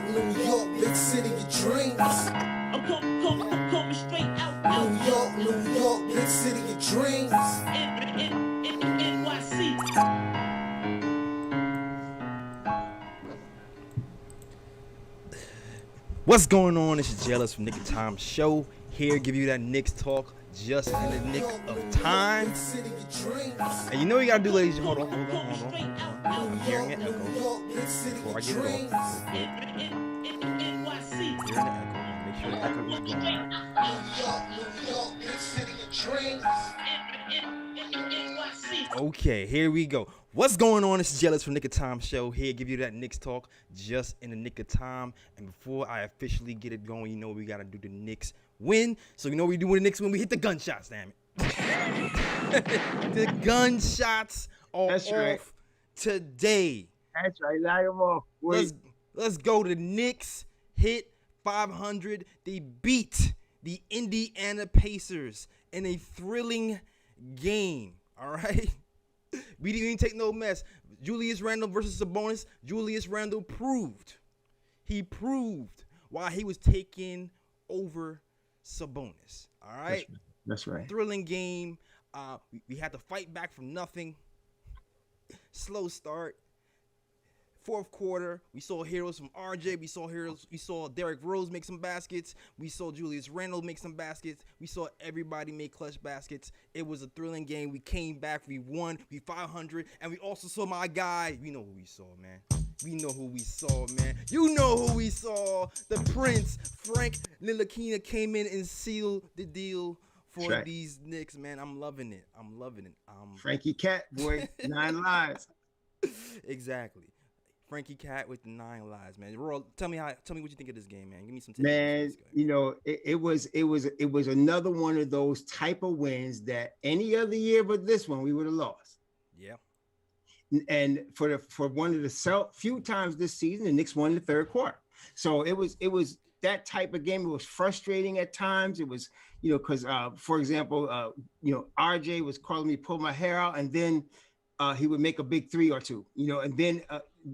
New York, big city of dreams. I'm coming straight out. New York, big city of dreams. NYC. What's going on? It's your Jealous from Nick of Time show. Here, give you that Knicks talk just in the nick of time. And you know what you gotta do, ladies. Hold on. I'm hearing an echo. Before I get it off, NYC. hearing the echo. Make sure the echo is gone. Okay, here we go. What's going on? It's Jealous from Nick of Time show. Here, give you that Knicks talk just in the nick of time. And before I officially get it going, you know we gotta do the Knicks win. So you know what we do when the Knicks win? We hit the gunshots, damn it. The gunshots are That's off right. today. That's right. Light them off. Let's go. The Knicks hit 500. They beat the Indiana Pacers in a thrilling game. All right. We didn't even take no mess. Julius Randle versus Sabonis. Julius Randle proved why he was taking over Sabonis. All right. That's right. Thrilling game. We had to fight back from nothing. Slow start. Fourth quarter, we saw heroes from RJ. We saw Derrick Rose make some baskets. We saw Julius Randle make some baskets. We saw everybody make clutch baskets. It was a thrilling game. We came back. We won. We 500. And we also saw my guy. We know who we saw, man. We know who we saw, man. You know who we saw. The Prince, Frank Ntilikina, came in and sealed the deal for right. these Knicks, man. I'm loving it. Frankie Cat, boy, 9 lives. Exactly. Frankie Cat with the 9 lives, man. Roy, tell me what you think of this game, man. Give me some tips. Man, you know, it was another one of those type of wins that any other year but this one we would have lost. Yeah. And for one of the few times this season, the Knicks won the third quarter. So it was that type of game. It was frustrating at times. It was, you know, because for example, you know, RJ was calling me pull my hair out, and then he would make a big three or two, you know, and then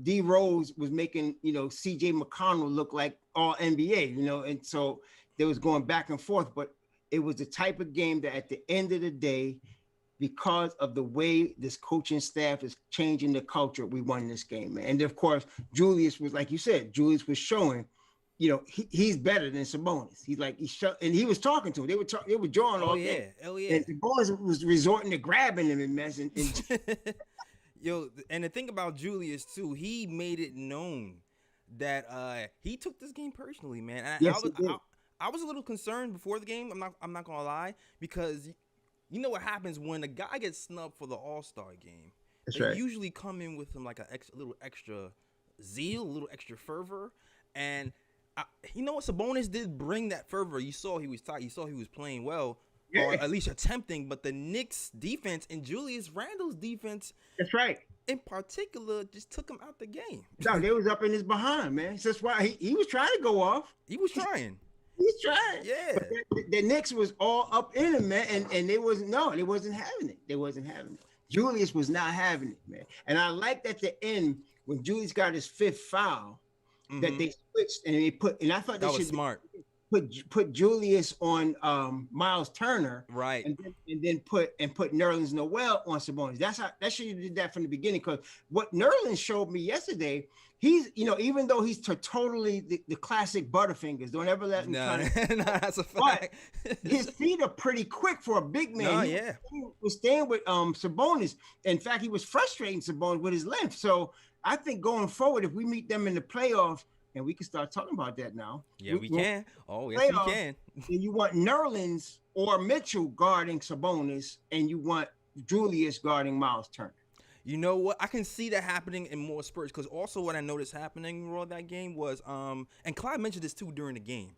D Rose was making, you know, CJ McConnell look like all NBA, you know, and so they was going back and forth, but it was the type of game that at the end of the day, because of the way this coaching staff is changing the culture, we won this game, man. And of course, Julius was, like you said, Julius was showing, you know, he's better than Sabonis. He's like, and he was talking to him. They were drawing all day. Oh yeah. And Sabonis was resorting to grabbing him and messing. Yo, and the thing about Julius too, he made it known that he took this game personally, man. And Yes, I was a little concerned before the game. I'm not gonna lie, because you know what happens when a guy gets snubbed for the All-Star game. That's they right. usually come in with him like a little extra zeal, a little extra fervor, and you know what? Sabonis did bring that fervor. You saw he was tight. You saw he was playing well, or at least attempting. But the Knicks defense and Julius Randle's defense, That's right. in particular, just took him out the game. No, they was up in his behind, man. So that's why he was trying to go off. He was trying. He's trying. Yeah. But the Knicks was all up in him, man, and they wasn't having it. They wasn't having it. Julius was not having it, man. And I liked at the end when Julius got his 5th foul, that they switched and I thought that was smart. Put Julius on Miles Turner, Right, and then put Nerlens Noel on Sabonis. That should have did that from the beginning, because what Nerlens showed me yesterday, he's, you know, even though he's totally the classic Butterfingers, don't ever let him no, that's a fact. His feet are pretty quick for a big man. He was staying with Sabonis. In fact, he was frustrating Sabonis with his length. So I think going forward, if we meet them in the playoffs, and we can start talking about that now. Yeah, we can. Oh, yes, we can. And you want Nerlens or Mitchell guarding Sabonis, and you want Julius guarding Miles Turner. You know what? I can see that happening in more spurts, because also what I noticed happening in that game was, and Clyde mentioned this too during the game.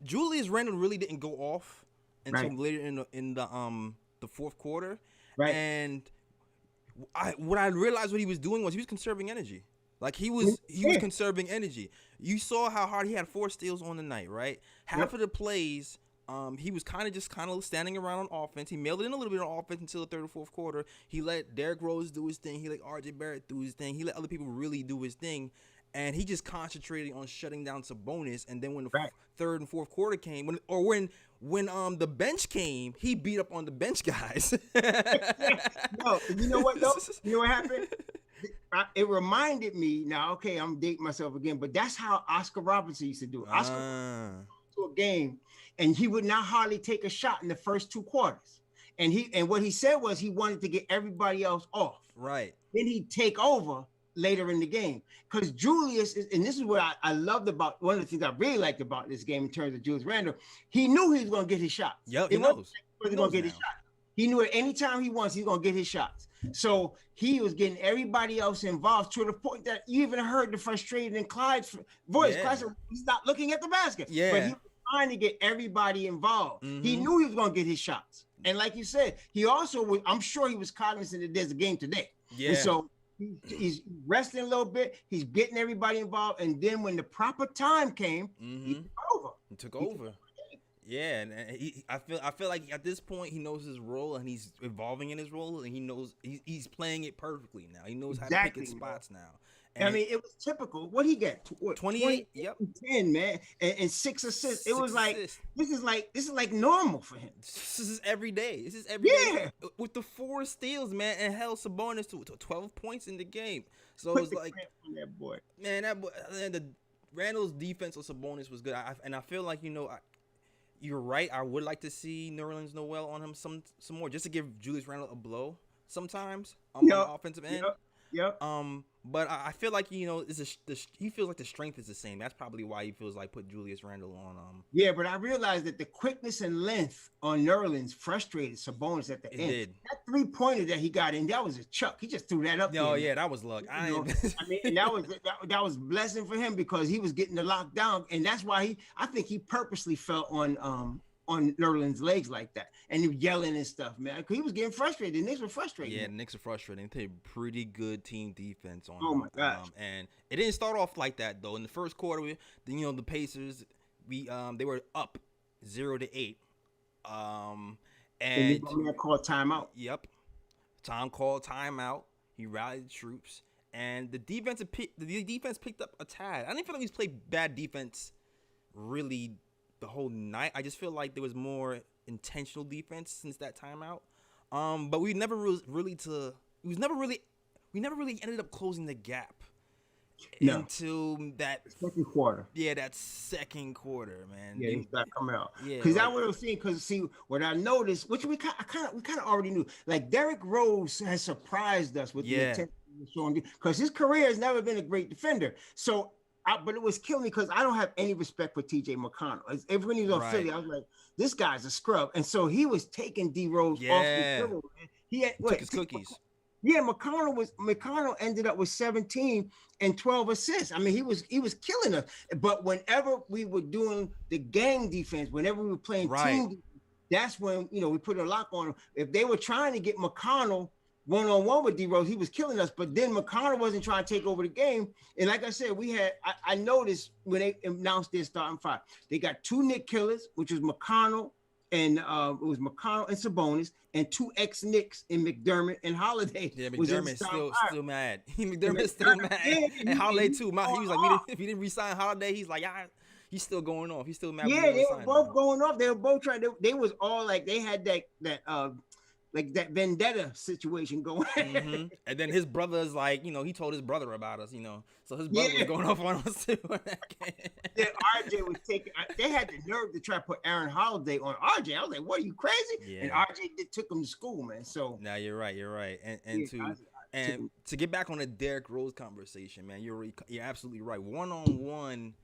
Julius Randle really didn't go off until later in the fourth quarter, right? And what I realized what he was doing was he was conserving energy. Like he was conserving energy. You saw how hard he had 4 steals on the night, right? Half of the plays, he was kind of standing around on offense. He mailed it in a little bit on offense until the third or fourth quarter. He let Derrick Rose do his thing. He let RJ Barrett do his thing. He let other people really do his thing. and he just concentrated on shutting down Sabonis. And then when the Right. third and fourth quarter came, when the bench came, he beat up on the bench guys. No, you know what though? You know what happened? It reminded me. Now, okay, I'm dating myself again, but that's how Oscar Robertson used to do it. Oscar to a game, and he would not hardly take a shot in the first 2 quarters. And what he said was he wanted to get everybody else off. Right. Then he'd take over later in the game. Because Julius is, and this is what I loved about one of the things I really liked about this game in terms of Julius Randle. He knew he was going to get his shots. Yep, he knows. He was going to get his shots. He knew at any time he wants, he's going to get his shots. So he was getting everybody else involved to the point that you even heard the frustration in Clyde's voice. Yeah. Clyde said, he's not looking at the basket. Yeah. But he was trying to get everybody involved. He knew he was going to get his shots. And like you said, he also was, I'm sure he was cognizant that there's a game today. Yeah. And so he's resting a little bit. He's getting everybody involved. And then when the proper time came, he took over. He took over. Yeah, and I feel like at this point he knows his role and he's evolving in his role and he knows he's playing it perfectly now. He knows how to pick his spots now. And I mean, it was typical. What he get? 28. Yep. 10, man, and 6 assists. It was like assists. this is like normal for him. This is every day. This is every day. Yeah. With the 4 steals, man, and held Sabonis to 12 points in the game. So Put it was the like, cramp on that boy. man, that boy, and the Randall's defense on Sabonis was good. And I feel like you're right. I would like to see Nerlens Noel on him some more, just to give Julius Randle a blow sometimes on the offensive end. Yep. But I feel like he feels like the strength is the same. That's probably why he feels like put Julius Randle on. Yeah, but I realized that the quickness and length on Nerlens frustrated Sabonis at the end. Did. That 3-pointer that he got in, that was a chuck. He just threw that up. Oh there, yeah, that was luck. I mean, and that was blessing for him because he was getting the lockdown, and that's why I think he purposely fell on Nerlens' legs like that, and he was yelling and stuff, man, because he was getting frustrated. The Knicks were frustrated. Yeah, the Knicks are frustrating. They played pretty good team defense on. Oh my gosh. And it didn't start off like that though. In the first quarter, the Pacers, they were up 0-8. And called timeout. Yep, Tom called timeout. He rallied the troops, and the defense picked up a tad. I didn't feel like we played bad defense, really. The whole night, I just feel like there was more intentional defense since that timeout. But we never really ended up closing the gap until that second quarter. Yeah, that second quarter, man. Yeah, he's not coming out. Yeah, because I would have seen. Because see, what I noticed, which we kind of already knew, like Derrick Rose has surprised us with the attention he's showing, because his career has never been a great defender. So. But it was killing me because I don't have any respect for T.J. McConnell. When he was on Philly, I was like, this guy's a scrub. And so he was taking D Rose off the dribble. He had took his cookies. Yeah, McConnell ended up with 17 and 12 assists. I mean, he was killing us. But whenever we were doing the gang defense, whenever we were playing team defense, that's when we put a lock on him. If they were trying to get McConnell one-on-one with D Rose, he was killing us. But then McConnell wasn't trying to take over the game. And like I said, I noticed when they announced their starting 5, they got 2 Knick killers, which was McConnell and Sabonis, and 2 ex-Knicks in McDermott and Holiday. Yeah, McDermott's still mad. McDermott's still mad. And Holiday too. He was like, if he didn't resign Holiday, he's like, he's still going off. He's still mad. Yeah, they were both going off. They were both trying. They was all like, they had that vendetta situation going. And then his brother's like, he told his brother about us, so his brother was going off on us too. Yeah, RJ was taking. They had the nerve to try to put Aaron Holiday on RJ. I was like, "What, are you crazy?" Yeah. And RJ took him to school, man. So now you're right, and to get back on the Derrick Rose conversation, man, you're absolutely right. One-on-one,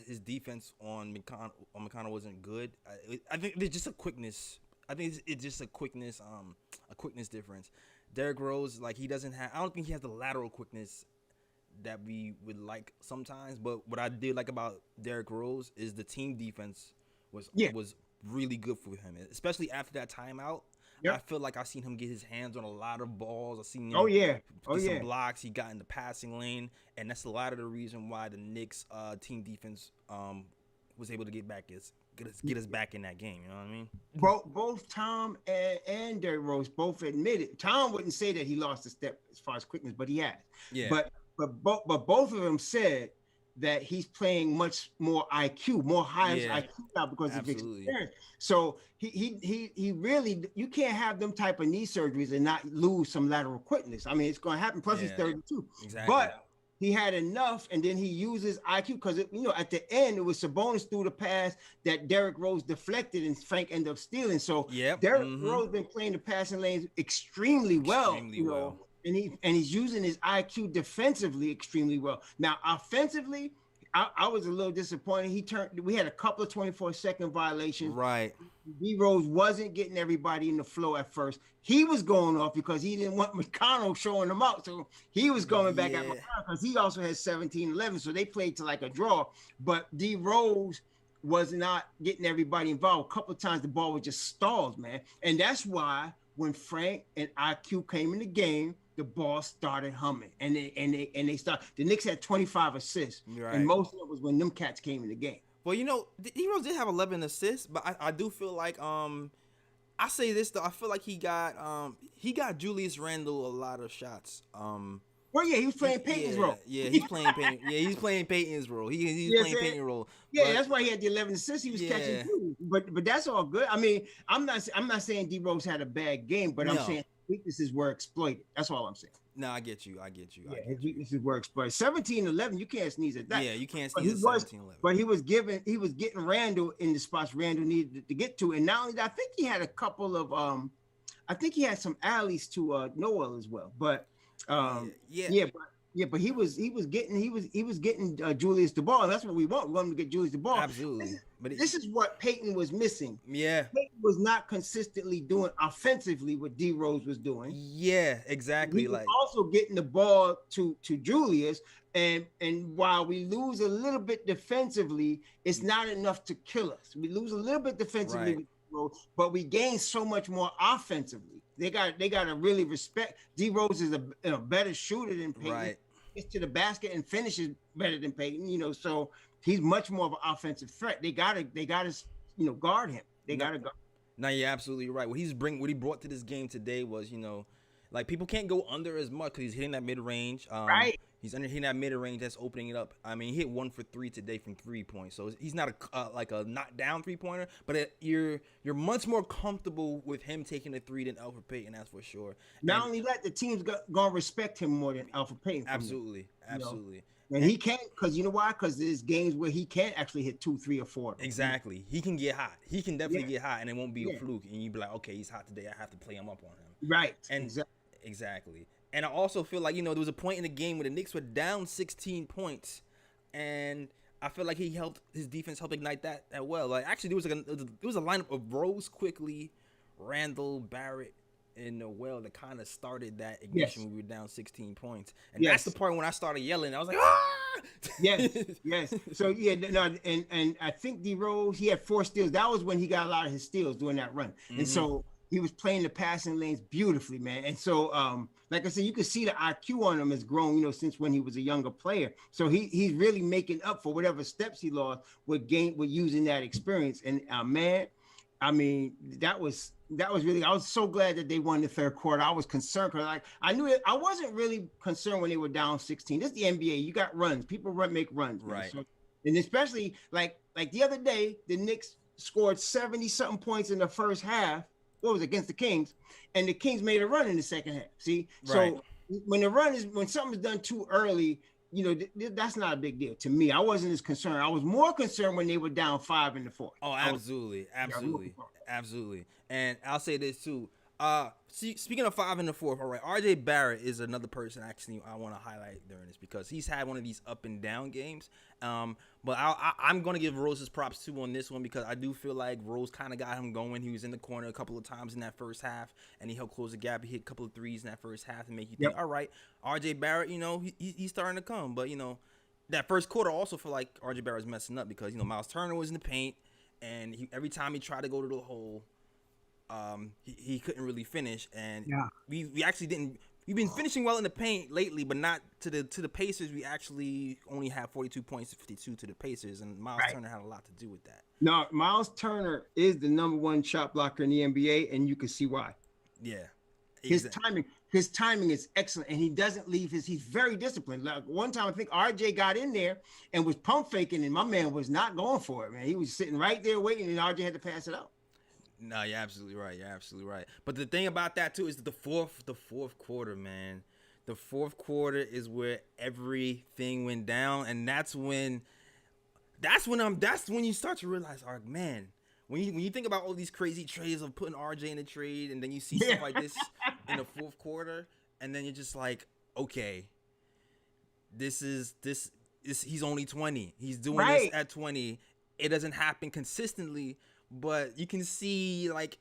his defense on McConnell wasn't good. I think there's just a quickness. I think it's just a quickness difference. Derrick Rose, like, he doesn't have. I don't think he has the lateral quickness that we would like sometimes. But what I did like about Derrick Rose is the team defense was really good for him, especially after that timeout. Yep. I feel like I seen him get his hands on a lot of balls. I seen him get some blocks. He got in the passing lane, and that's a lot of the reason why the Knicks team defense was able to get us back in that game. You know what I mean? Both Tom and Derrick Rose both admitted. Tom wouldn't say that he lost a step as far as quickness, but he has. Yeah. But but both of them said that he's playing much more IQ, more higher IQ now because of experience. So he really, you can't have them type of knee surgeries and not lose some lateral quickness. I mean, it's going to happen. Plus, he's 32. Exactly. But he had enough, and then he uses IQ because at the end it was Sabonis threw the pass that Derrick Rose deflected and Frank ended up stealing. So Derrick Rose been playing the passing lanes extremely well. And he's using his IQ defensively extremely well. Now, offensively, I was a little disappointed. We had a couple of 24-second violations. Right. D Rose wasn't getting everybody in the flow at first. He was going off because he didn't want McConnell showing him out. So he was going back at McConnell because he also had 17-11. So they played to like a draw. But D Rose was not getting everybody involved. A couple of times the ball was just stalled, man. And that's why when Frank and IQ came in the game, the ball started humming, and they started. The Knicks had 25 assists, and most of it was when them cats came in the game. Well, D Rose did have 11 assists, but I do feel like I say this though, I feel like he got Julius Randle a lot of shots. Well, yeah, he was playing Peyton's role. Yeah, he's playing Peyton. Yeah, he's playing Peyton's role. He's playing Peyton's role. Yeah, that's why he had the 11 assists. He was catching too. But that's all good. I mean, I'm not saying D Rose had a bad game, but I'm saying weaknesses were exploited. That's all I'm saying. No, I get you. His weaknesses were exploited. 17-11, you can't sneeze at that. Yeah, you can't sneeze at 17-11. But he was getting Randall in the spots Randall needed to get to. And not only that, I think he had a couple of I think he had some alleys to Noel as well. But but he was getting Julius the ball, and that's what we want. We want him to get Julius the ball. Absolutely. This is what Peyton was missing. Yeah. Peyton was not consistently doing offensively what D Rose was doing. Yeah, exactly. He was also getting the ball to Julius, and while we lose a little bit defensively, it's not enough to kill us. We lose a little bit defensively with D Rose, but we gain so much more offensively. They got to really respect. D Rose is a better shooter than Peyton. Right. Gets to the basket and finishes better than Peyton. So he's much more of an offensive threat. They gotta guard him. They gotta guard. No, you're absolutely right. What he brought to this game today was, like people can't go under as much because he's hitting that mid range. Right. He's hitting that mid range that's opening it up. I mean, he hit 1 for 3 today from 3 points. So he's not a knock down 3-pointer, but you're much more comfortable with him taking a 3 than Elfrid Payton. That's for sure. Not only that, the team's gonna respect him more than Elfrid Payton. Absolutely. And he can't, because you know why? Because there's games where he can't actually hit 2, 3, or 4. Exactly. He can get hot. He can definitely get hot, and it won't be a fluke. And you be like, okay, he's hot today. I have to play him up on him. Right. And exactly. And I also feel like, there was a point in the game where the Knicks were down 16 points, and I feel like his defense helped ignite that well. Like actually, there was a lineup of Rose, Quickly, Randall, Barrett, and Noel that kind of started that ignition when we were down 16 points. And that's the part when I started yelling. I was like, ah! Yes. So and I think D Rose, he had 4 steals. That was when he got a lot of his steals during that run. And so he was playing the passing lanes beautifully, man. And so, like I said, you can see the IQ on him has grown, since when he was a younger player. So he's really making up for whatever steps he lost with using that experience. And man, I mean, that was really. I was so glad that they won the third quarter. I was concerned because I knew it. I wasn't really concerned when they were down 16. This is the NBA. You got runs. People make runs, man. Right? So, and especially like the other day, the Knicks scored 70-something points in the first half. What was it, against the Kings, and the Kings made a run in the second half. See, so when something's done too early, that's not a big deal to me. I wasn't as concerned. I was more concerned when they were down 5 in the fourth. Oh, absolutely. And I'll say this too. Speaking of 5 in the fourth, all right, RJ Barrett is another person actually I want to highlight during this because he's had one of these up and down games. But I'm going to give Rose his props too on this one because I do feel like Rose kind of got him going. He was in the corner a couple of times in that first half, and he helped close the gap. He hit a couple of threes in that first half to make you think, all right, RJ Barrett, he's starting to come. But, that first quarter also feel like RJ Barrett's messing up because, Miles Turner was in the paint, and every time he tried to go to the hole, he couldn't really finish. And we actually didn't. We've been finishing well in the paint lately, but not to the Pacers. We actually only have 42 points to 52 to the Pacers, and Miles Turner had a lot to do with that. No, Miles Turner is the #1 shot blocker in the NBA, and you can see why. Yeah, His timing is excellent, and he doesn't leave he's very disciplined. Like one time I think RJ got in there and was pump faking, and my man was not going for it, man. He was sitting right there waiting, and RJ had to pass it out. No, you're absolutely right. You're absolutely right. But the thing about that too is that the fourth quarter, man. The fourth quarter is where everything went down, and that's when you start to realize, man, when you think about all these crazy trades of putting RJ in a trade, and then you see stuff like this in the fourth quarter, and then you're just like, okay, this he's only 20. He's doing this at 20. It doesn't happen consistently, but you can see like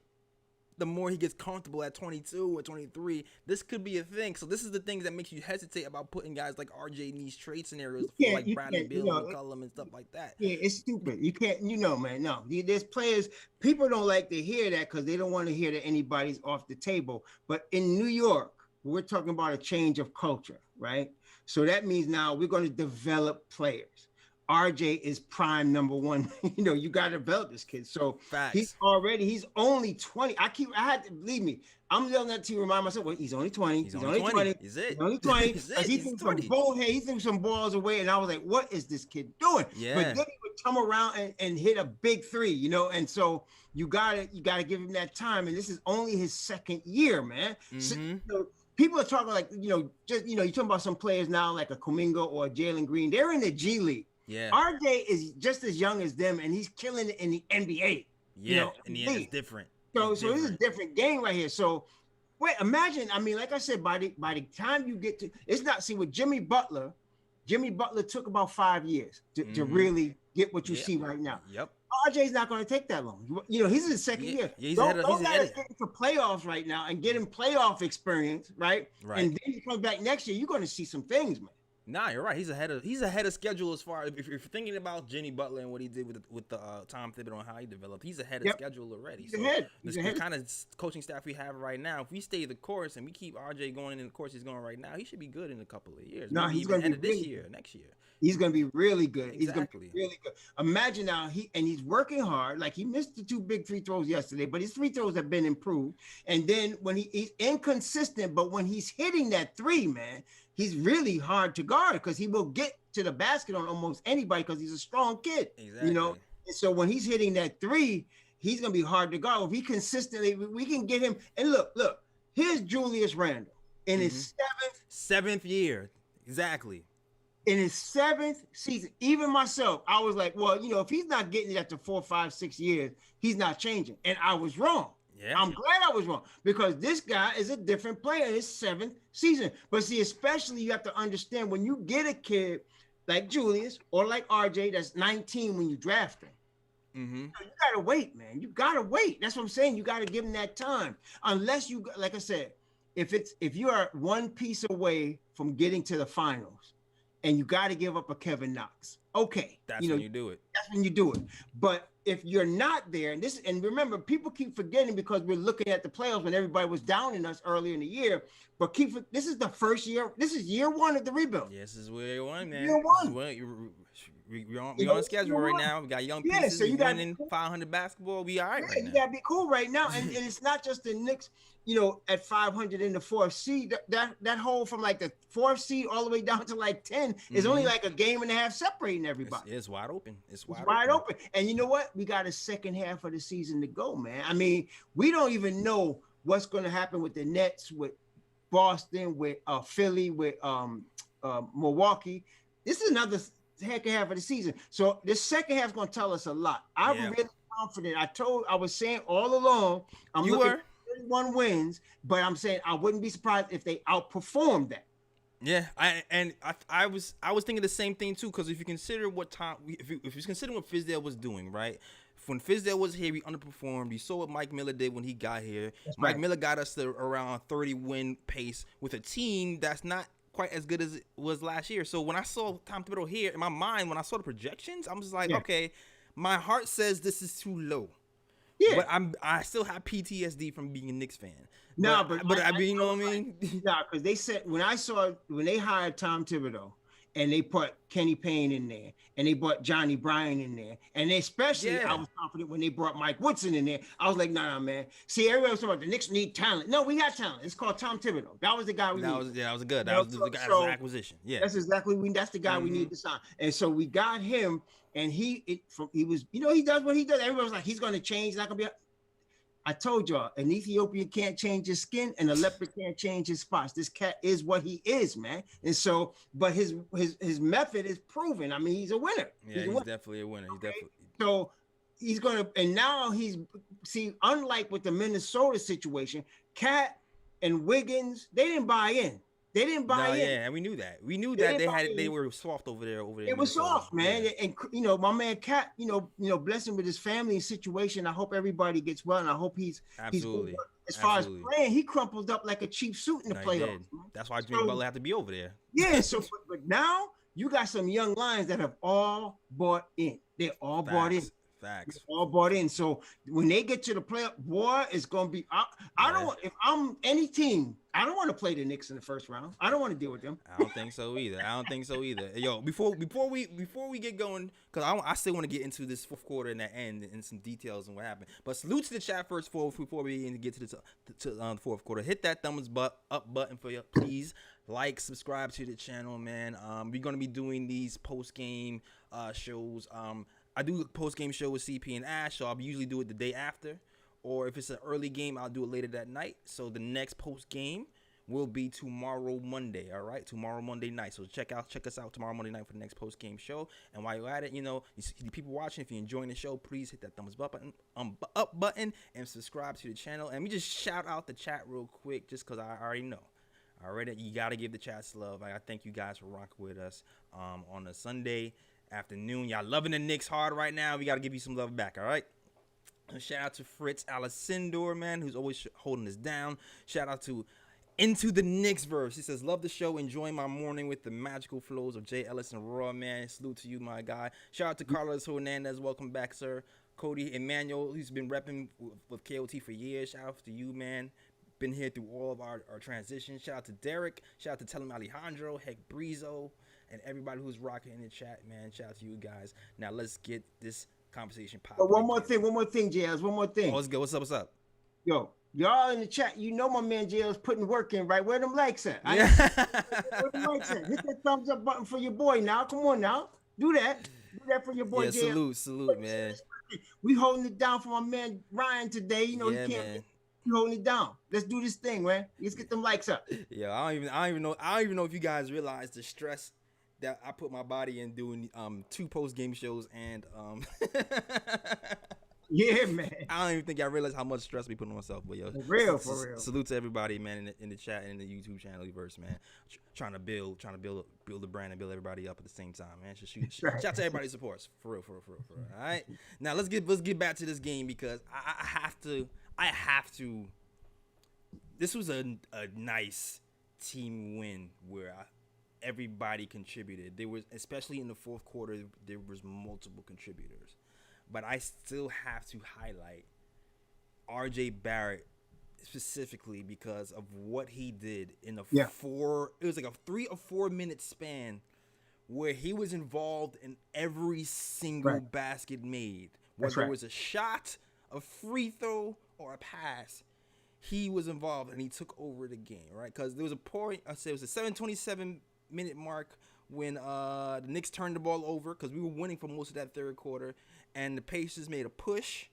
the more he gets comfortable at 22 or 23, this could be a thing. So this is the things that makes you hesitate about putting guys like RJ in these trade scenarios, like Bradley Beal and McCollum and stuff like that. Yeah, it's stupid. You can't, man. No, there's players. People don't like to hear that because they don't want to hear that anybody's off the table. But in New York, we're talking about a change of culture, right? So that means now we're going to develop players. RJ is prime number one. You got to develop this kid. So Facts. he's only 20. Believe me, I'm yelling that to remind myself, well, he's only 20. He's only 20. Is it? He's only 20. He threw some balls away, and I was like, what is this kid doing? Yeah. But then he would come around and hit a big three, and so you gotta give him that time. And this is only his second year, man. Mm-hmm. So people are talking like, you're talking about some players now like a Kuminga or a Jalen Green. They're in the G League. Yeah. RJ is just as young as them, and he's killing it in the NBA. Yeah, in the end, it's different. So this is a different game right here. So, imagine. I mean, like I said, by the time you get to, it's not. See, with Jimmy Butler took about 5 years to really get what you see right now. Yep. RJ's not going to take that long. He's in his second year. Yeah, don't let us get into playoffs right now and get him playoff experience, right? Right. And then he comes back next year. You're going to see some things, man. Nah, you're right. He's ahead of schedule as far if you're thinking about Jimmy Butler and what he did with the Tom Thibodeau and how he developed. He's ahead of schedule already. He's ahead. The kind of coaching staff we have right now, if we stay the course and we keep RJ going in the course he's going right now, he should be good in a couple of years. No, he's going to be this year, next year. He's going to be really good. Exactly. He's going to be really good. Imagine now he's working hard. Like he missed the 2 big free throws yesterday, but his free throws have been improved. And then when he's inconsistent, but when he's hitting that 3, man, he's really hard to guard because he will get to the basket on almost anybody because he's a strong kid. Exactly. And so when he's hitting that 3, he's going to be hard to guard. If he consistently, we can get him. And look, here's Julius Randle in his seventh year. Exactly. In his 7th season, even myself, I was like, well, if he's not getting it after 4, 5, 6 years, he's not changing. And I was wrong. Yeah. I'm glad I was wrong because this guy is a different player in his 7th season. But see, especially you have to understand when you get a kid like Julius or like RJ that's 19 when you draft him, you gotta wait, man. You gotta wait. That's what I'm saying. You gotta give him that time. Unless you, like I said, if you are one piece away from getting to the finals, and you got to give up a Kevin Knox. Okay. That's when you do it. That's when you do it. But if you're not there, and remember, people keep forgetting because we're looking at the playoffs when everybody was down in us earlier in the year. But this is the first year. This is year 1 of the rebuild. Yes, this is year 1, man. Year 1. We're on schedule right now. We got young pieces. So you winning 500 basketball. We all right right now. You got to be cool right now. And it's not just the Knicks, at 500 in the 4th seed. That hole from like the 4th seed all the way down to like 10 is only like a game and a half separating everybody. It's wide open. It's wide open. And you know what? We got a second half of the season to go, man. I mean, we don't even know what's going to happen with the Nets, with Boston, with Philly, with Milwaukee. This is another second half of the season. So this second half is going to tell us a lot. I'm really confident. I was saying all along, I'm looking at 31 wins, but I'm saying I wouldn't be surprised if they outperformed that. Yeah, I was thinking the same thing too, because if you consider what if you consider what Fizdale was doing, right? When Fizdale was here, he underperformed. You saw what Mike Miller did when he got here. Mike Miller got us to around 30 win pace with a team that's not quite as good as it was last year. So when I saw Tom Thibodeau here, in my mind, when I saw the projections, I'm just like, okay, my heart says this is too low. Yeah. But I still have PTSD from being a Knicks fan. No, but I mean, you know what I mean? No, because they said when they hired Tom Thibodeau, and they put Kenny Payne in there, and they brought Johnny Bryan in there, and especially I Yeah. was confident when they brought Mike Woodson in there. I was like, nah, man. See, everybody was talking about the Knicks need talent. No, we got talent. It's called Tom Thibodeau. That was the guy we That needed. was that was good. You That know, was so, the guy's so acquisition. Yeah. that's exactly that's the guy we need to sign. And so we got him, and he was, he does what he does. Everybody was like, he's gonna change, not gonna be. I told y'all, an Ethiopian can't change his skin, and a leopard can't change his spots. This cat is what he is, man. And so, but his method is proven. I mean, he's a winner. Yeah, he's definitely a winner. He's definitely. So he's gonna, and now unlike with the Minnesota situation, Cat and Wiggins, they didn't buy in. They didn't buy in. Yeah, and we knew that. We knew that they were soft over there. It was soft, man. Yeah. And my man Cat, bless him with his family and situation. I hope everybody gets well, and I hope he's absolutely. As far as playing, he crumpled up like a cheap suit in the playoffs. That's why Jimmy Butler had to be over there. Yeah. So, but now you got some young lions that have all bought in. They're all bought in. Facts. All bought in. So when they get to the playoff, boy, it's gonna be. I don't want. If I'm any team, I don't want to play the Knicks in the first round. I don't want to deal with them. I don't think so either. Yo, before we get going, because I still want to get into this fourth quarter and that end and some details and what happened. But salute to the chat first before we even get to the fourth quarter. Hit that thumbs up button for you, please. Like, subscribe to the channel, man. We're gonna be doing these post game shows. I do a post-game show with CP and Ash, so I'll usually do it the day after. Or if it's an early game, I'll do it later that night. So the next post-game will be tomorrow, Monday, all right? Tomorrow, Monday night. So check us out tomorrow, Monday night for the next post-game show. And while you're at it, you see people watching, if you're enjoying the show, please hit that thumbs up button and subscribe to the channel. And we just shout out the chat real quick just because I already know. Already, you got to give the chats love. I thank you guys for rocking with us on a Sunday afternoon. Y'all loving the Knicks hard right now. We got to give you some love back, all right? Shout out to Fritz Alessandor, man, who's always holding us down. Shout out to Into the Knicks verse. He says, love the show, enjoying my morning with the magical flows of Jay Ellis and Raw, man. Salute to you, my guy. Shout out to Carlos Hernandez. Welcome back, sir. Cody Emmanuel, who's been repping with KOT for years. Shout out to you, man. Been here through all of our transitions. Shout out to Derek. Shout out to Telem Alejandro, Heck Brizo, and everybody who's rocking in the chat, man. Shout out to you guys. Now let's get this conversation popping. One more thing, JLs. One more thing. Oh, let's go. What's up? Yo, y'all in the chat, my man JL's putting work in, right? Where them likes at? Yeah. Where them likes at? Hit that thumbs up button for your boy now. Come on now. Do that. Do that for your boy, yeah, JL. salute, man. We holding it down for my man Ryan today. He can't. Man. You holding it down. Let's do this thing, man. Let's get them likes up. Yeah, I don't even know if you guys realize the stress that I put my body in doing 2 post game shows and Yeah, man. I don't even think I realize how much stress we put on myself. But yo, for real. Salute to everybody, man, in the chat and in the YouTube channel, verse, man. Trying to build the brand and build everybody up at the same time, man. Shout out to everybody's supports, for real. All right, now let's get back to this game because I have to. This was a nice team win where everybody contributed. There was, especially in the fourth quarter, there was multiple contributors. But I still have to highlight RJ Barrett specifically because of what he did in it was like a 3 or 4 minute span where he was involved in every single basket made. Whether it was a shot, a free throw, or a pass, he was involved and he took over the game, right? Because there was a point, it was a 7:27 minute mark when the Knicks turned the ball over because we were winning for most of that third quarter, and the Pacers made a push,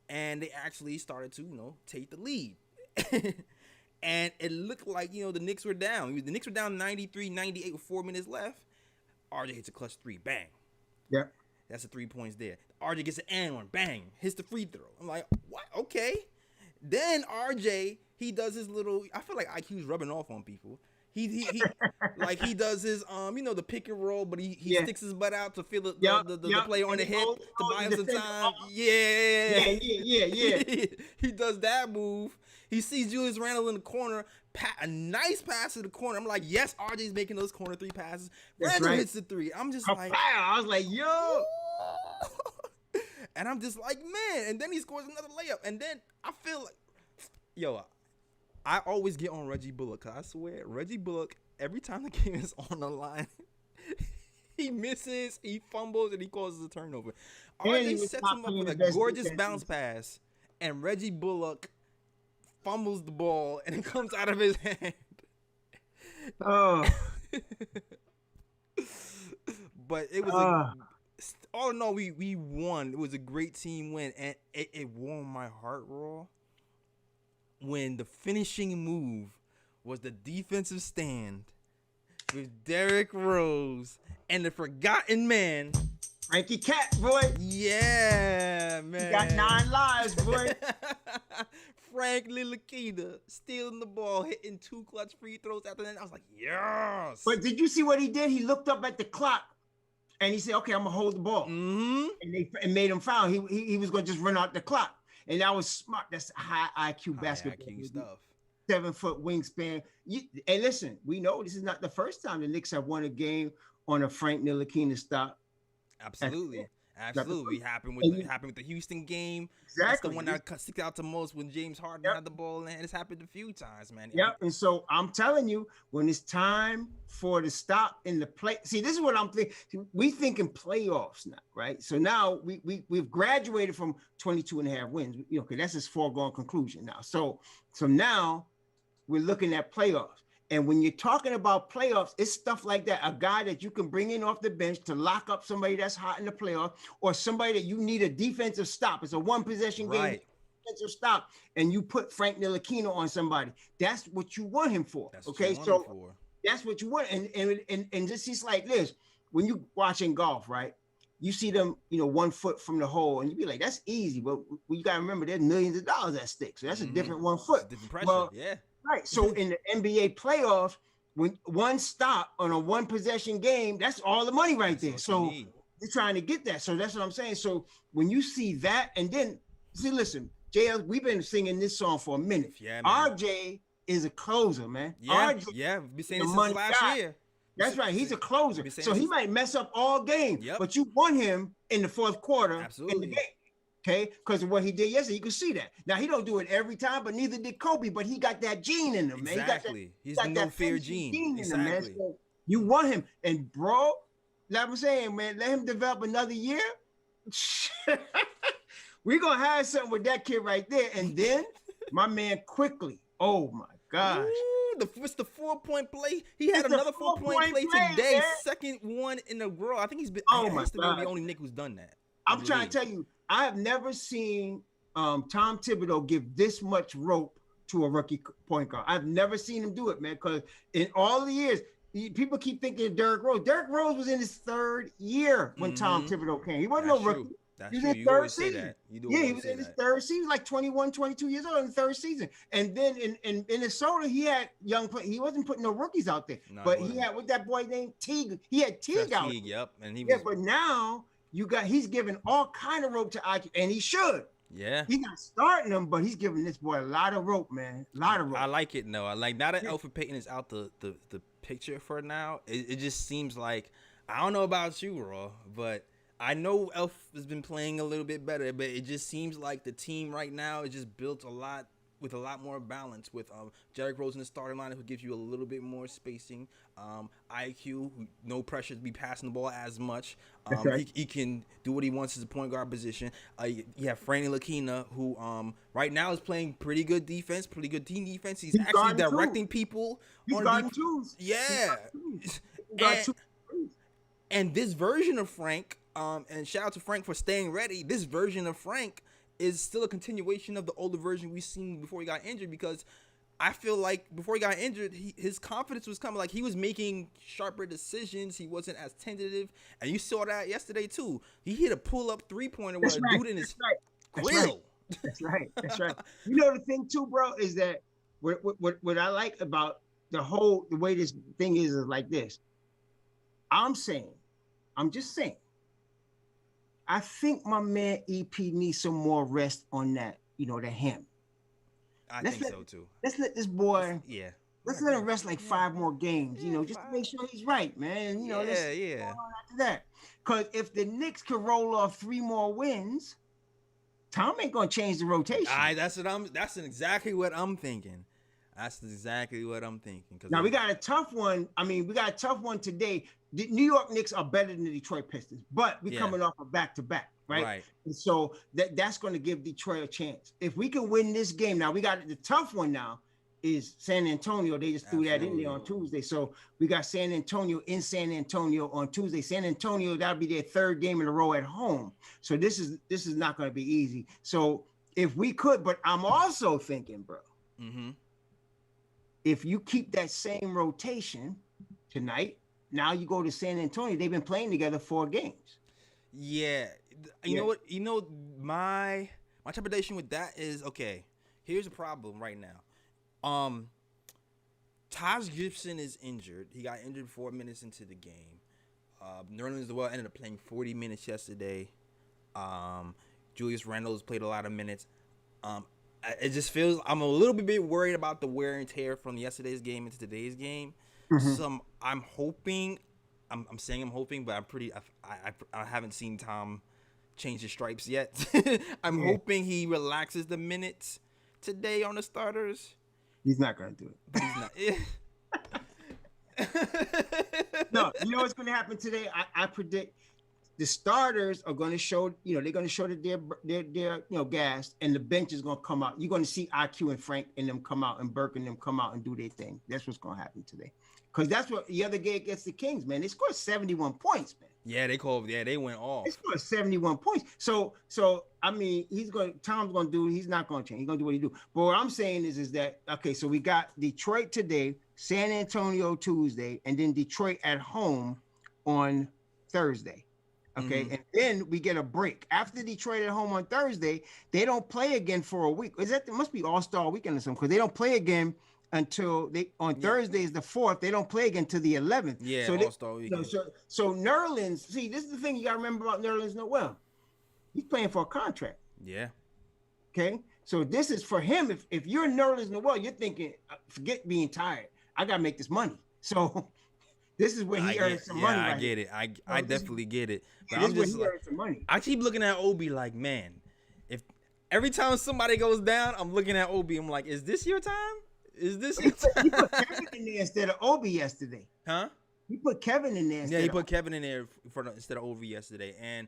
and they actually started to, take the lead. And it looked like, the Knicks were down. The Knicks were down 93-98 with 4 minutes left. RJ hits a clutch 3, bang. Yeah. That's the 3 points there. RJ gets an and one, bang, hits the free throw. I'm like, what? Okay. Then RJ, he does his little, I feel like IQ's rubbing off on people. He like he does his the pick and roll, but he sticks his butt out to feel the player on the hip to buy him some time. Yeah. He does that move. He sees Julius Randle in the corner, a nice pass to the corner. I'm like, yes, RJ's making those corner 3 passes. Randle hits the 3. I'm just like, I was like, yo. And I'm just like, man. And then he scores another layup. And then I feel like, I always get on Reggie Bullock. Cause I swear, Reggie Bullock, every time the game is on the line, He misses, he fumbles, and he causes a turnover. And he RJ was sets not him up playing with a the best gorgeous defense. bounce pass, and Reggie Bullock fumbles the ball, and it comes out of his hand. Oh, But it was all in all, we won. It was a great team win, and it warmed my heart, Raw, when the finishing move was the defensive stand with Derrick Rose and the forgotten man. Frankie Cat, boy. Yeah, man. He got 9 lives, boy. Frank Ntilikina stealing the ball, hitting 2 clutch free throws after that. I was like, yes. But did you see what he did? He looked up at the clock and he said, okay, I'm going to hold the ball. Mm-hmm. And made him foul. He was going to just run out the clock. And that was smart. That's high IQ basketball. IQ stuff. 7-foot wingspan. And listen, we know this is not the first time the Knicks have won a game on a Frank Ntilikina stop. Absolutely. Absolutely. Happened with the Houston game. Exactly. That's the one that sticks out to most when James Harden had the ball, and it's happened a few times, man. Yep. And so I'm telling you, when it's time for the stop in the play, see, this is what I'm thinking. We thinking playoffs now, right? So now we've graduated from 22 and a half wins, because that's his foregone conclusion now. So now we're looking at playoffs. And when you're talking about playoffs, it's stuff like that. A guy that you can bring in off the bench to lock up somebody that's hot in the playoff, or somebody that you need a defensive stop. It's a 1-possession game, defensive stop, and you put Frank Ntilikina on somebody. That's what you want him for. That's what you want. And just it's like this. When you watching golf, right? You see them, 1 foot from the hole, and you be like, that's easy. But you got to remember, there's millions of dollars at stake. So that's a different 1 foot. Different pressure, yeah. Right. So in the NBA playoffs, when one stop on a 1-possession game, that's all the money right there. So they're trying to get that. So that's what I'm saying. So when you see that, and then see, listen, JL, we've been singing this song for a minute. Yeah, man. RJ is a closer, man. Yeah, RJ we've been saying this since last year. That's right. He's a closer. So he might mess up all game, but you want him in the fourth quarter in the game. Okay, because of what he did yesterday, you can see that. Now he don't do it every time, but neither did Kobe. But he got that gene in him, man. Exactly. He's the no fear gene. In him, man. So you want him, and bro, like I'm saying, man, let him develop another year. We're gonna have something with that kid right there, and then my man quickly. Oh my gosh. It's the 4-point play. He had another 4-point play today, man. Second one in a row. I think he's been. Oh my God. The only Knick who's done that. I'm trying to tell you. I have never seen Tom Thibodeau give this much rope to a rookie point guard. I've never seen him do it, man, because in all the years, people keep thinking of Derrick Rose. Derrick Rose was in his 3rd year when Tom Thibodeau came. He wasn't no rookie. That's he was true. in his 3rd season. Yeah, he was in his 3rd season. He was like 21, 22 years old in the 3rd season. And then in Minnesota, he had young players. He wasn't putting no rookies out there. No, but he had, what's that boy named Teague? He had Teague out there. Yep. And but now he's giving all kind of rope to IQ, and he should. Yeah. He's not starting him, but he's giving this boy a lot of rope, man. A lot of rope. I like it, though. I like now that Elfrid Payton is out the picture for now, it just seems like, I don't know about you, Raw, but I know Elf has been playing a little bit better, but it just seems like the team right now is just built with a lot more balance, with Derrick Rose in the starting line, who gives you a little bit more spacing. IQ, who no pressure to be passing the ball as much. He can do what he wants as a point guard position. You have Frank Ntilikina, who right now is playing pretty good defense, pretty good team defense. He's actually directing people. He's guarding twos. Yeah. And this version of Frank, and shout out to Frank for staying ready, this version of Frank is still a continuation of the older version we've seen before he got injured, because I feel like before he got injured, his confidence was coming. Like, he was making sharper decisions. He wasn't as tentative. And you saw that yesterday, too. He hit a pull-up three-pointer with a dude in his grill. That's right. You know, the thing, too, bro, is that what I like about the way this thing is like this. I'm just saying, I think my man EP needs some more rest on that, the hem. I think so too. Let's let this boy. Yeah. Let's let him rest like 5 more games, just to make sure he's right, man. Let's go on after that. Because if the Knicks can roll off 3 more wins, Tom ain't gonna change the rotation. That's exactly what I'm thinking. That's exactly what I'm thinking. Now we got a tough one. I mean, we got a tough one today. The New York Knicks are better than the Detroit Pistons, but we're coming off a back-to-back, right? Right. And so that's going to give Detroit a chance. If we can win this game, now we got the tough one now is San Antonio. They just threw that in there on Tuesday. So we got San Antonio in San Antonio on Tuesday. San Antonio, that'll be their third game in a row at home. So this is not going to be easy. So if we could, but I'm also thinking, bro, if you keep that same rotation tonight, now you go to San Antonio. They've been playing together 4 games. Yeah. You know what? You know, my interpretation with that is, okay, here's the problem right now. Taj Gibson is injured. He got injured 4 minutes into the game. Nerlens Noel ended up playing 40 minutes yesterday. Julius Randle's played a lot of minutes. It just feels I'm a little bit worried about the wear and tear from yesterday's game into today's game. I'm hoping, I'm saying I'm hoping, but I haven't seen Tom change his stripes yet. I'm hoping he relaxes the minutes today on the starters. He's not going to do it. But he's not. No, you know what's going to happen today? I predict the starters are going to show, they're going to show that they're gassed, and the bench is going to come out. You're going to see IQ and Frank and them come out, and Burke and them come out and do their thing. That's what's going to happen today. Because that's what the other game against the Kings, man. They scored 71 points, man. Yeah, they went off. They scored 71 points. So I mean, Tom's going to do, he's not going to change. He's going to do what he do. But what I'm saying is that, okay, so we got Detroit today, San Antonio Tuesday, and then Detroit at home on Thursday. Okay, and then we get a break. After Detroit at home on Thursday, they don't play again for a week. It must be All-Star Weekend or something, because they don't play again until Thursday is the 4th. They don't play again till the 11th. Yeah, so All-Star Weekend. So Nerlens, see, this is the thing you got to remember about Nerlens Noel. He's playing for a contract. Yeah. Okay, so this is for him. If you're Nerlens Noel, you're thinking, forget being tired. I got to make this money. So this is where he earns some money. I get it. I definitely get it. But I'm just like, some money. I keep looking at Obi like, man, if every time somebody goes down, I'm looking at Obi. I'm like, is this your time? Is this your time? He put Kevin in there instead of Obi yesterday. Huh? He put Kevin in there. Yeah, he put Kevin in there instead of Obi yesterday. And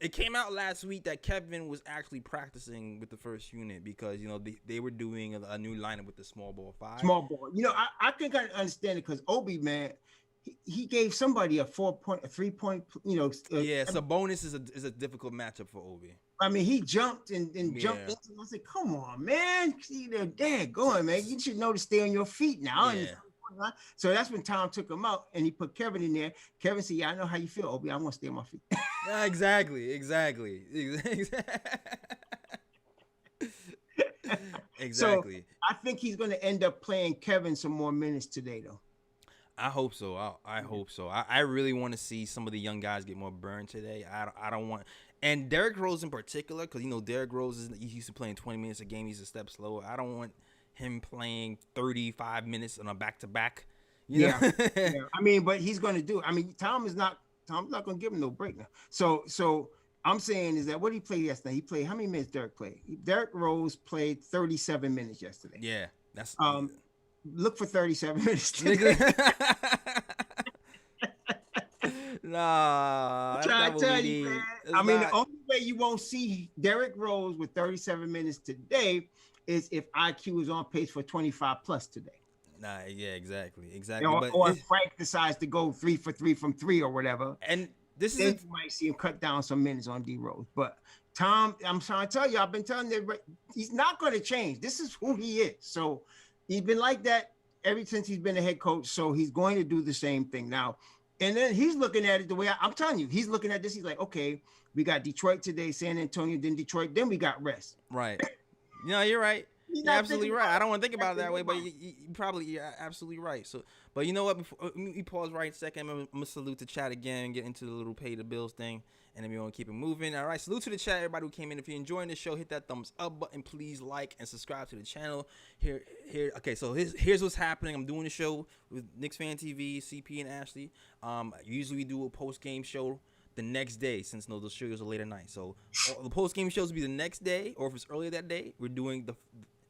it came out last week that Kevin was actually practicing with the first unit because, they were doing a new lineup with the small ball 5. Small ball. I think I understand it because Obi, man, he gave somebody a 3-point, yeah, Sabonis is a difficult matchup for Obi. I mean, he jumped and jumped into. I said, "Come on, man! See, they're dead going, man. You should know to stay on your feet now." Yeah. So that's when Tom took him out and he put Kevin in there. Kevin said, "Yeah, I know how you feel, Obi. I want to stay on my feet." Yeah, exactly. So I think he's going to end up playing Kevin some more minutes today, though. I hope so. I hope so. I really want to see some of the young guys get more burn today. I don't want, and Derrick Rose in particular, because Derrick Rose he's used to playing 20 minutes a game. He's a step slower. I don't want him playing 35 minutes on a back-to-back. Yeah. I mean, but he's going to do. I mean, Tom's not going to give him no break now. So I'm saying is that what he played yesterday? He played how many minutes? Derrick played. Derrick Rose played 37 minutes yesterday. Yeah, that's look for 37 minutes today. Nah, I'm trying to tell you, man. I mean, the only way you won't see Derrick Rose with 37 minutes today is if IQ is on pace for 25 plus today. Nah, yeah, exactly. Or if Frank decides to go 3 for 3 from 3 or whatever. And this then you might see him cut down some minutes on D Rose. But Tom, I'm trying to tell you, I've been telling you, he's not going to change. This is who he is. So he's been like that ever since he's been a head coach. So he's going to do the same thing now. And then he's looking at it the way I'm telling you. He's looking at this. He's like, okay, we got Detroit today, San Antonio, then Detroit, then we got rest. Right. You're right. You're absolutely right. I don't want to think about it that way, but you're absolutely right. So, but you know what? Before we pause right a second, I'm gonna salute the chat again and get into the little pay the bills thing, and then we want to keep it moving. All right, salute to the chat, everybody who came in. If you're enjoying the show, hit that thumbs up button. Please like and subscribe to the channel. Here. Okay, so here's what's happening. I'm doing the show with Knicks Fan TV, CP and Ashley. Usually we do a post game show the next day, since those shows are late at night. So the post game shows will be the next day, or if it's earlier that day, we're doing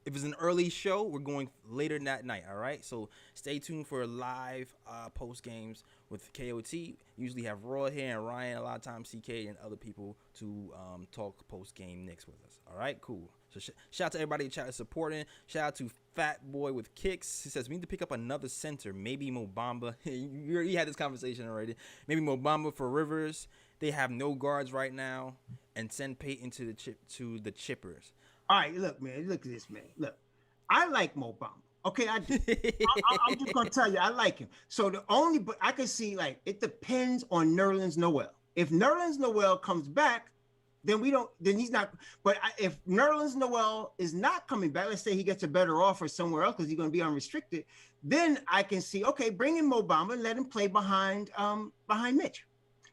if it's an early show, we're going later that night. All right, so stay tuned for live post games with KOT. Usually have Raw here and Ryan. A lot of times CK and other people to talk post game Knicks with us. All right, cool. So shout out to everybody in chat is supporting. Shout out to Fat Boy with Kicks. He says we need to pick up another center, maybe Mobamba. You already had this conversation already. Maybe Mobamba for Rivers. They have no guards right now, and send Peyton to the chippers. All right, look, man. Look at this, man. Look, I like Mo Bamba. Okay, I do. I'm just gonna tell you, I like him. So but I can see like it depends on Nerlens Noel. If Nerlens Noel comes back, then he's not. But if Nerlens Noel is not coming back, let's say he gets a better offer somewhere else because he's going to be unrestricted, then I can see, okay, bring in Mo Bamba and let him play behind Mitch.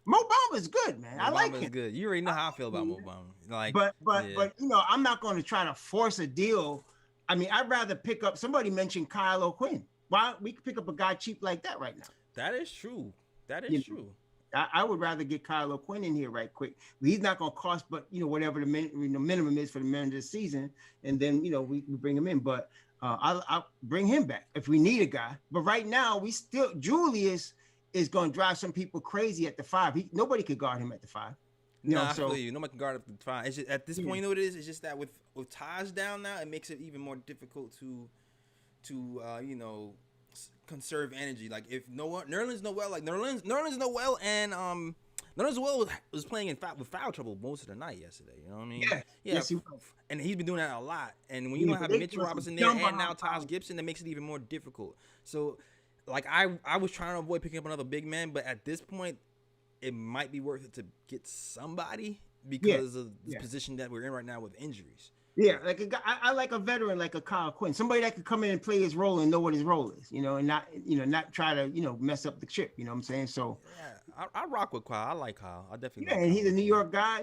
Mo Bamba is good, man. I like him. Good. You already know how I feel about Mo Bamba. Like, but I'm not going to try to force a deal. I mean, I'd rather pick up. Somebody mentioned Kyle O'Quinn. Why we could pick up a guy cheap like that right now? That is true. That is true. I would rather get Kyle O'Quinn in here right quick. He's not going to cost, but whatever the minimum is for the minimum of the season, and then we bring him in. But I'll bring him back if we need a guy. But right now, Julius is going to drive some people crazy at the 5. Nobody could guard him at the 5. I feel you. Nobody can guard up the 5. It's just, at this point, you know what it is? It's just that with Taj down now, it makes it even more difficult to conserve energy. Like if Nerlens Noel and Nerlens Noel was playing with foul trouble most of the night yesterday. You know what I mean? Yeah. Yes, he was. And he's been doing that a lot. And when you don't have Mitchell Robinson there and now Taj Gibson, that makes it even more difficult. So, like I was trying to avoid picking up another big man, but at this point, it might be worth it to get somebody because of the position that we're in right now with injuries. Yeah, like a guy, I like a veteran like a Kyle Quinn, somebody that could come in and play his role and know what his role is, and not try to mess up the ship. You know what I'm saying? So yeah, I rock with Kyle. I like Kyle. I definitely. Yeah, and he's a New York guy.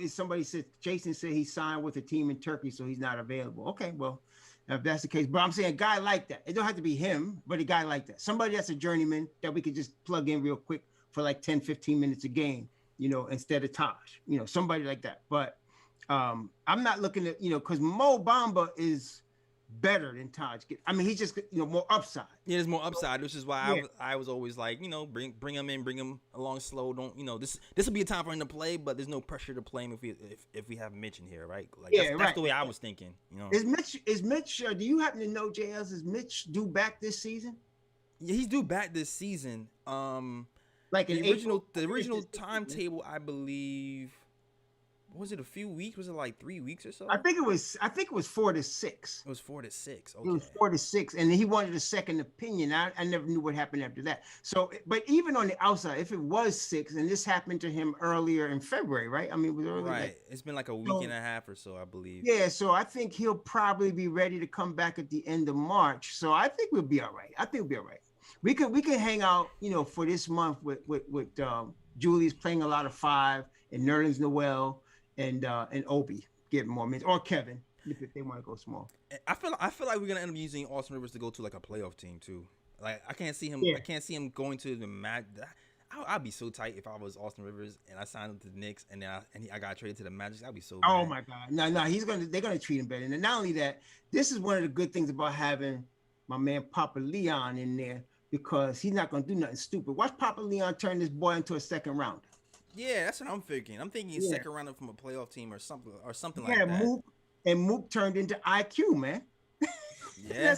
Somebody said Jason said he signed with a team in Turkey, so he's not available. Okay, well, if that's the case, but I'm saying a guy like that. It don't have to be him, but a guy like that, somebody that's a journeyman that we could just plug in real quick for like 10, 15 minutes a game. Instead of Taj, somebody like that. But I'm not looking at, because Mo Bamba is better than Taj. I mean, he's just, more upside. Yeah, there's more upside, which is why I was always like, bring him in, bring him along slow. Don't, this will be a time for him to play, but there's no pressure to play him if we have Mitch in here, right? Like that's the way I was thinking. Is Mitch? Do you happen to know, JLs? Is Mitch due back this season? Yeah, he's due back this season. Like the original timetable, I believe, was it a few weeks? Was it like 3 weeks or so? I think it was 4 to 6. It was 4 to 6. Okay. It was 4 to 6, and he wanted a second opinion. I never knew what happened after that. So, but even on the outside, if it was 6, and this happened to him earlier in February, right? I mean, it was early. Right. It's been like a week and a half or so, I believe. Yeah. So I think he'll probably be ready to come back at the end of March. So I think we'll be all right. We can hang out, for this month with Julius playing a lot of 5 and Nerlens Noel and Obi getting more minutes, or Kevin if they want to go small. I feel like we're gonna end up using Austin Rivers to go to like a playoff team too. Like I can't see him. Yeah. I can't see him going to the Magic. I'd be so tight if I was Austin Rivers and I signed him to the Knicks and then I got traded to the Magic. I'd be so. Oh my God, no, they're gonna treat him better. And not only that, this is one of the good things about having my man Papa Leon in there. Because he's not going to do nothing stupid. Watch Papa Leon turn this boy into a second rounder. Yeah, that's what I'm thinking. I'm thinking second rounder from a playoff team or something like that. Mook turned into IQ, man. Yeah.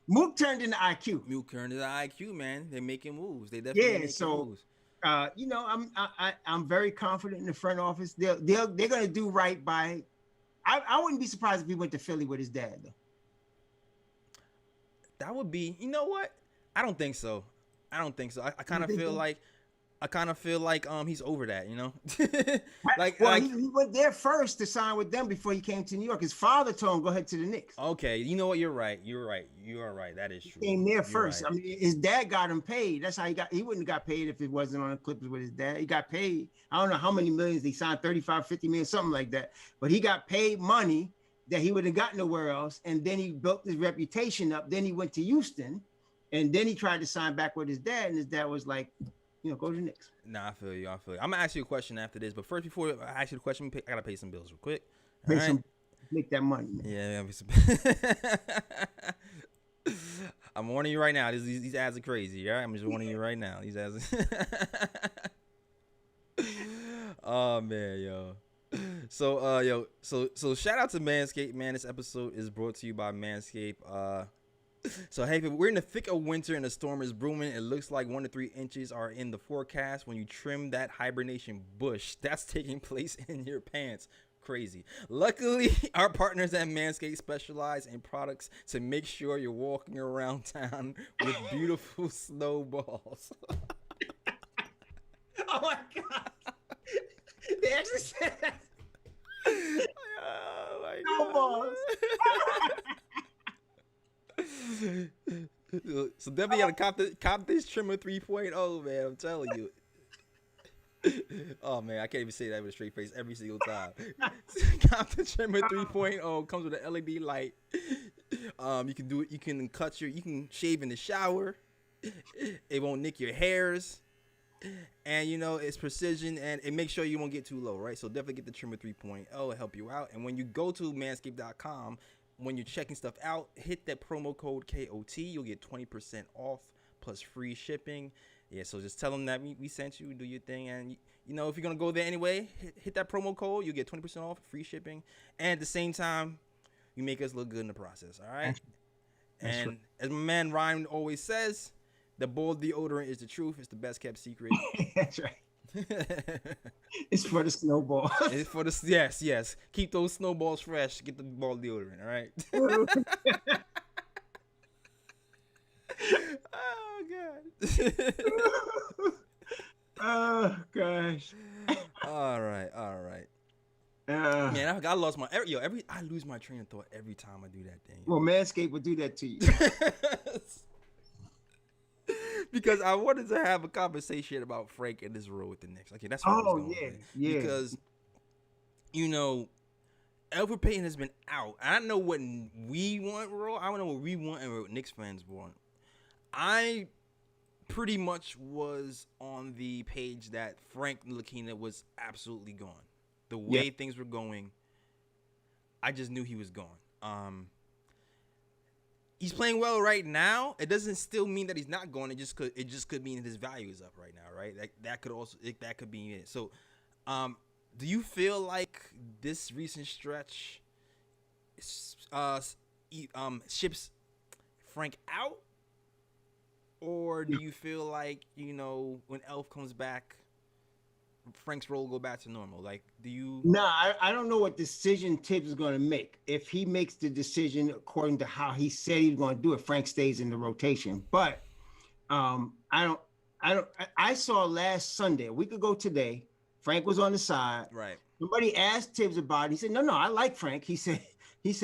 Mook turned into IQ. Mook turned into IQ, man. They're making moves. They definitely making moves. I'm very confident in the front office. They're going to do right by. I wouldn't be surprised if he went to Philly with his dad though. That would be. You know what? I don't think so. I kind of feel like he's over that, he went there first to sign with them before he came to New York. His father told him go ahead to the Knicks. Okay, you know what? You're right. You are right. That is true. He came there first. Right. I mean, his dad got him paid. That's how he wouldn't have got paid if it wasn't on the Clippers with his dad. He got paid. I don't know how many millions he signed, 35, 50 million, something like that. But he got paid money that he would have got nowhere else. And then he built his reputation up. Then he went to Houston. And then he tried to sign back with his dad, and his dad was like, go to the Knicks. Nah, I feel you. I'm going to ask you a question after this. But first, before I ask you the question, I got to pay some bills real quick. make that money, man. Yeah, I'm warning you right now. These ads are crazy. All right, I'm just warning you right now. These ads. Oh man, yo. So shout out to Manscaped, man. This episode is brought to you by Manscaped. So hey, we're in the thick of winter and the storm is brewing. It looks like 1 to 3 inches are in the forecast when you trim that hibernation bush that's taking place in your pants. Crazy. Luckily, our partners at Manscaped specialize in products to make sure you're walking around town with beautiful snowballs. Oh my god! They actually said that. Oh my Snowballs. So definitely gotta cop this trimmer 3.0, man. I'm telling you. Oh man, I can't even say that with a straight face every single time. Cop the trimmer 3.0 comes with an LED light. You can do it. You can shave in the shower. It won't nick your hairs. And you know it's precision and it makes sure you won't get too low, right? So definitely get the trimmer 3.0. It'll help you out. And when you go to manscaped.com, when you're checking stuff out, hit that promo code KOT. You'll get 20% off plus free shipping. Yeah, so just tell them that we sent you. Do your thing, and you know if you're gonna go there anyway, hit that promo code. You'll get 20% off, free shipping, and at the same time, you make us look good in the process. All right. That's right. As my man Ryan always says, the bold deodorant is the truth. It's the best kept secret. That's right. It's for the snowball. It's for the yes. Keep those snowballs fresh. Get the ball deodorant. All right. Oh god. Oh gosh. All right. Man, I lost my I lose my train of thought every time I do that thing. Well, Manscaped would do that to you. Because I wanted to have a conversation about Frank and this role with the Knicks. Okay, that's what I was going with. Yeah. Because you know, Elfrid Payton has been out. I don't know what we want, Raw. I don't know what we want and what Knicks fans want. I pretty much was on the page that Frank Ntilikina was absolutely gone. The way things were going, I just knew he was gone. He's playing well right now. It doesn't still mean that he's not going. It just could mean that his value is up right now, right? That could be it. So, do you feel like this recent stretch ships Frank out? Or do you feel like, you know, when Elf comes back, Frank's role will go back to normal? Like, do you... Nah, I don't know what decision Tibbs is going to make. If he makes the decision according to how he said he was going to do it, Frank stays in the rotation. But I saw last Sunday, a week ago today, Frank was on the side. Right. Somebody asked Tibbs about it. He said, no, I like Frank. He said, he's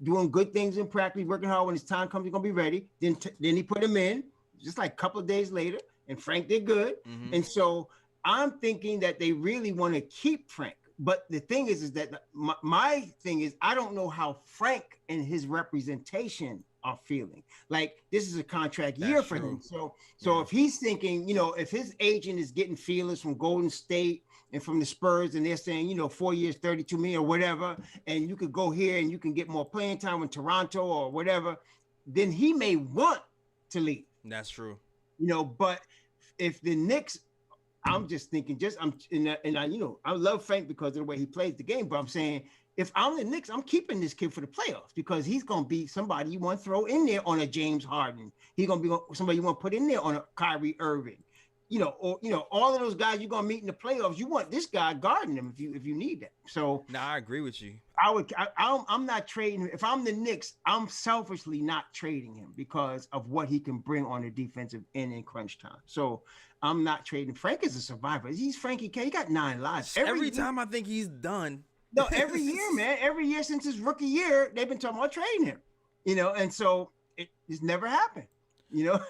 doing good things in practice, working hard. When his time comes, he's gonna be ready. Then he put him in, just like a couple of days later, and Frank did good. Mm-hmm. And so I'm thinking that they really want to keep Frank. But the thing is that my thing is, I don't know how Frank and his representation are feeling. Like, this is a contract year for him. So if he's thinking, you know, if his agent is getting feelers from Golden State and from the Spurs, and they're saying, you know, 4 years, 32 million or whatever, and you could go here and you can get more playing time in Toronto or whatever, then he may want to leave. That's true. You know, but if the Knicks, I'm just thinking, I love Frank because of the way he plays the game, but I'm saying, if I'm the Knicks, I'm keeping this kid for the playoffs because he's going to be somebody you want to throw in there on a James Harden. He's going to be somebody you want to put in there on a Kyrie Irving. All of those guys you're gonna meet in the playoffs. You want this guy guarding them if you need that. So I agree with you. I'm not trading him. If I'm the Knicks, I'm selfishly not trading him because of what he can bring on the defensive end in crunch time. So I'm not trading. Frank is a survivor. He's Frankie K. He got 9 lives. Every time I think he's done. No, every year, man. Every year since his rookie year, they've been talking about trading him. You know, and so it's never happened. You know.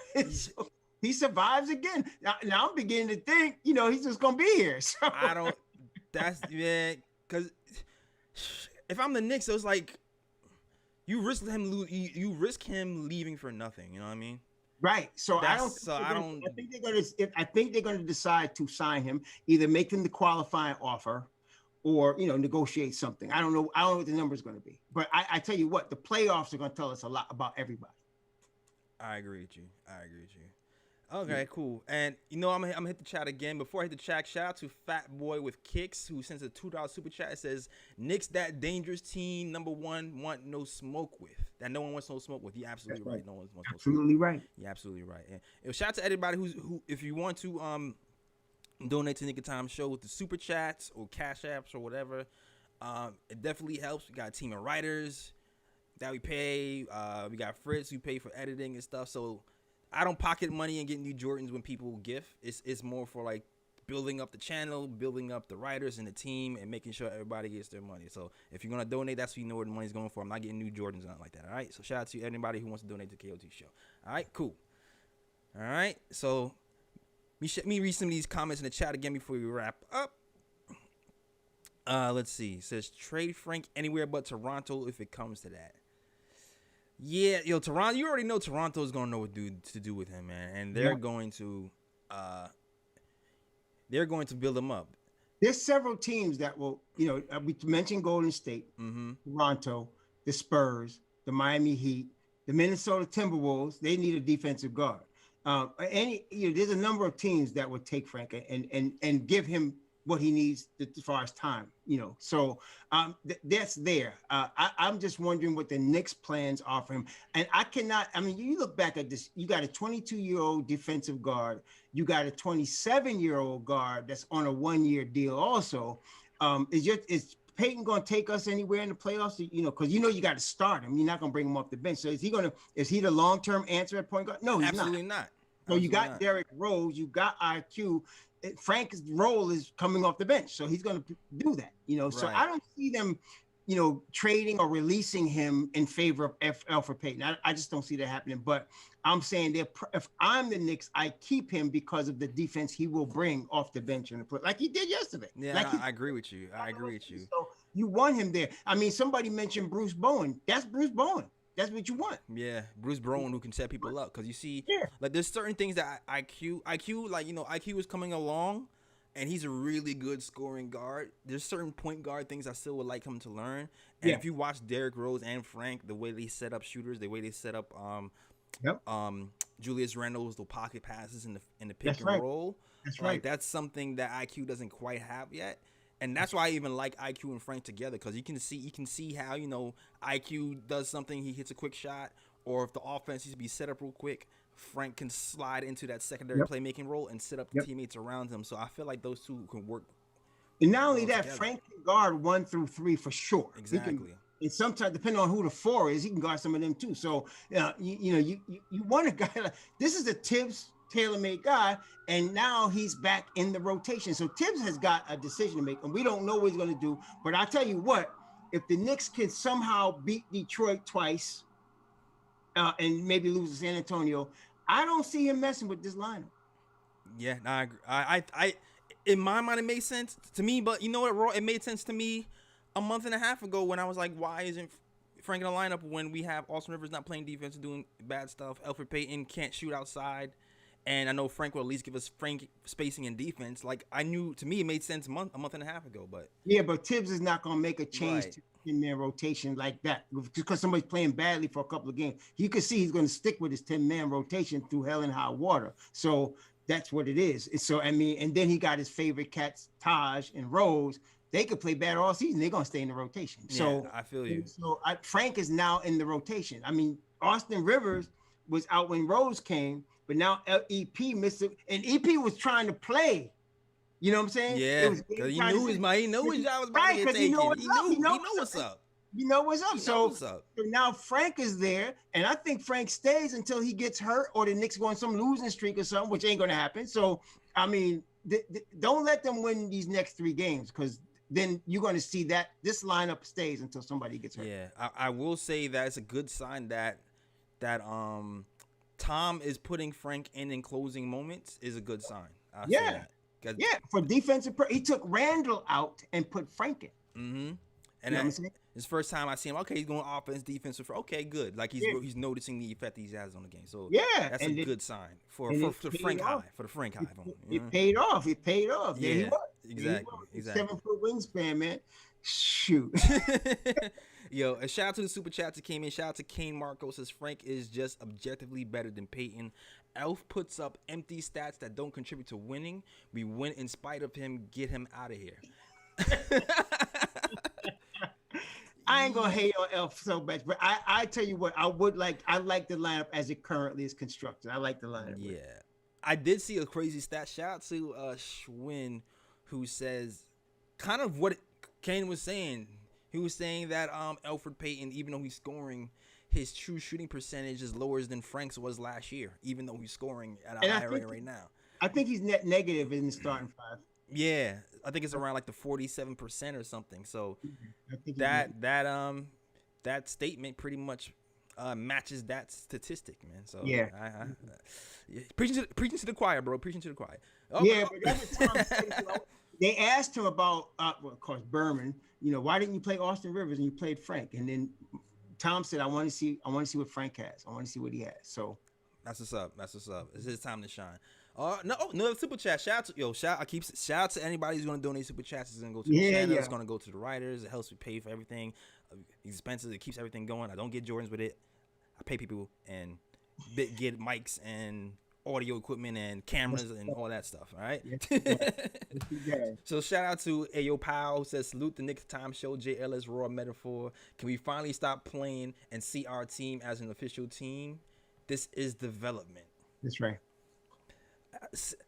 He survives again. Now I'm beginning to think, you know, he's just gonna be here. So because if I'm the Knicks, it was like you risk him leaving for nothing. You know what I mean? Right. So I think they're gonna decide to sign him, either make him the qualifying offer, or negotiate something. I don't know. I don't know what the number is going to be, but I tell you what, the playoffs are going to tell us a lot about everybody. I agree with you. Okay, cool. And I'm gonna hit the chat again. Before I hit the chat, shout out to Fat Boy with Kicks, who sends a $2 super chat. It says, Knicks, that dangerous team, number one, want no smoke with. That no one wants no smoke with. You're absolutely right. No one wants no smoke. Absolutely right. You're absolutely right. And shout out to everybody who if you want to donate to Nick Time Show with the super chats or cash apps or whatever, it definitely helps. We got a team of writers that we pay. We got Fritz who pay for editing and stuff. So I don't pocket money and get new Jordans when people gift. It's more for like building up the channel, building up the writers and the team, and making sure everybody gets their money. So if you're gonna donate, that's what you know where the money's going for. I'm not getting new Jordans or nothing like that. All right. So shout out to anybody who wants to donate to KOT show. All right, cool. All right. So let me read some of these comments in the chat again before we wrap up. Let's see. It says trade Frank anywhere but Toronto if it comes to that. Yeah, Toronto. You already know Toronto's gonna know what to do with him, man, and they're going to build him up. There's several teams that will, we mentioned Golden State, Toronto, the Spurs, the Miami Heat, the Minnesota Timberwolves. They need a defensive guard. There's a number of teams that would take Frank and give him what he needs as far as time, So that's there. I'm just wondering what the Knicks plans are for him. And you look back at this, you got a 22-year-old defensive guard. You got a 27-year-old guard that's on a 1-year deal also. Is Peyton going to take us anywhere in the playoffs? Because you got to start him. You're not going to bring him off the bench. So is he the long-term answer at point guard? No, he's absolutely not. So you got Derrick Rose, you got IQ. Frank's role is coming off the bench, so he's going to do that. So I don't see them, trading or releasing him in favor of Elfrid Payton. I just don't see that happening. But I'm saying that if I'm the Knicks, I keep him because of the defense he will bring off the bench in the play, like he did yesterday. Yeah, I agree with you. So you want him there. Somebody mentioned Bruce Bowen. That's Bruce Bowen. That's what you want. Yeah, Bruce Bowen who can set people up, because you see, like there's certain things that IQ, IQ is coming along, and he's a really good scoring guard. There's certain point guard things I still would like him to learn. And if you watch Derrick Rose and Frank, the way they set up shooters, the way they set up Julius Randle's the pocket passes in the pick and roll, that's something that IQ doesn't quite have yet. And that's why I even like IQ and Frank together, because you can see how, IQ does something, he hits a quick shot, or if the offense needs to be set up real quick, Frank can slide into that secondary playmaking role and set up the teammates around him. So I feel like those two can work. And not only that, together. Frank can guard 1 through 3 for sure. Exactly. And sometimes, depending on who the 4 is, he can guard some of them too. So you want a guy like this. Is a Tibbs tailor-made guy, and now he's back in the rotation. So Tibbs has got a decision to make, and we don't know what he's going to do. But I tell you what, if the Knicks can somehow beat Detroit twice and maybe lose to San Antonio, I don't see him messing with this lineup. Yeah, no, I agree. I in my mind, it made sense to me, but you know what, Raw? It made sense to me a month and a half ago when I was like, why isn't Frank in the lineup when we have Austin Rivers not playing defense and doing bad stuff? Elfrid Payton can't shoot outside. And I know Frank will at least give us Frank spacing and defense. Like, I knew, to me, it made sense a month and a half ago. But Tibbs is not going to make a change to the 10-man rotation like that because somebody's playing badly for a couple of games. You can see he's going to stick with his 10-man rotation through hell and high water. So that's what it is. And then he got his favorite cats, Taj and Rose. They could play bad all season. They're going to stay in the rotation. So I feel you. So Frank is now in the rotation. Austin Rivers was out when Rose came. But now EP missed it, and EP was trying to play. You know what I'm saying? Yeah, because he knew his job was about to get taken. He know what's up. You know what's up. So now Frank is there, and I think Frank stays until he gets hurt or the Knicks go on some losing streak or something, which ain't going to happen. So, don't let them win these next 3 games, because then you're going to see that this lineup stays until somebody gets hurt. Yeah, I will say that it's a good sign that Tom is putting Frank in closing moments is a good sign. For defensive, he took Randall out and put Frank in. Mm-hmm. And it's first time I see him. Okay, he's going offense, defense. Okay, good. Like he's noticing the effect he has on the game. So that's a good sign for the Frank high. For the Frank high. It paid off. It paid off. Exactly. 7-foot wingspan, man. Shoot. Yo, a shout out to the super chat that came in. Shout out to Kane Marco says Frank is just objectively better than Peyton. Elf puts up empty stats that don't contribute to winning. We win in spite of him. Get him out of here. I ain't gonna hate on Elf so much, but I tell you what, I like the lineup as it currently is constructed. I like the lineup. Yeah. I did see a crazy stat. Shout out to Schwinn, who says kind of what Kane was saying. He was saying that Elfrid Payton, even though he's scoring, his true shooting percentage is lower than Frank's was last year, even though he's scoring at a higher rate right now. I think he's net negative in the starting five. Yeah, I think it's around like the 47% or something. So I think that statement pretty much matches that statistic, man. So yeah, preaching to the choir, bro. Preaching to the choir. Oh, yeah, but that's what Tom said. They asked him about, well, of course, Berman. Why didn't you play Austin Rivers and you played Frank? And then Tom said, I want to see what Frank has. I want to see what he has. So that's what's up. It's his time to shine. No super chat. Shout out to anybody who's gonna donate super chats. It's gonna go to the channel. It's gonna go to the writers. It helps me pay for everything. Expenses. It keeps everything going. I don't get Jordans with it. I pay people and get mics and audio equipment and cameras and all that stuff. All right. Yeah. So shout out to Ayo Powell, who says salute the Knicks Time Show. JLS Raw Metaphor. Can we finally stop playing and see our team as an official team? This is development. That's right.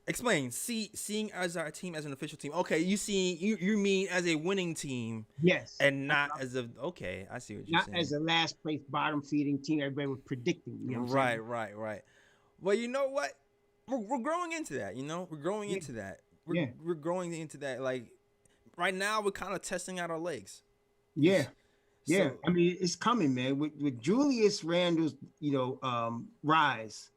Explain. Seeing as our team as an official team. Okay, you mean as a winning team? Yes. And not as a okay. I see what you're saying. Not as a last place bottom feeding team everybody was predicting. Right. Well, you know what? We're growing into that. We're growing into that. We're growing into that. Like right now, we're kind of testing out our legs. Yeah. Yeah. So, I mean, it's coming, man. With Julius Randle's, rise.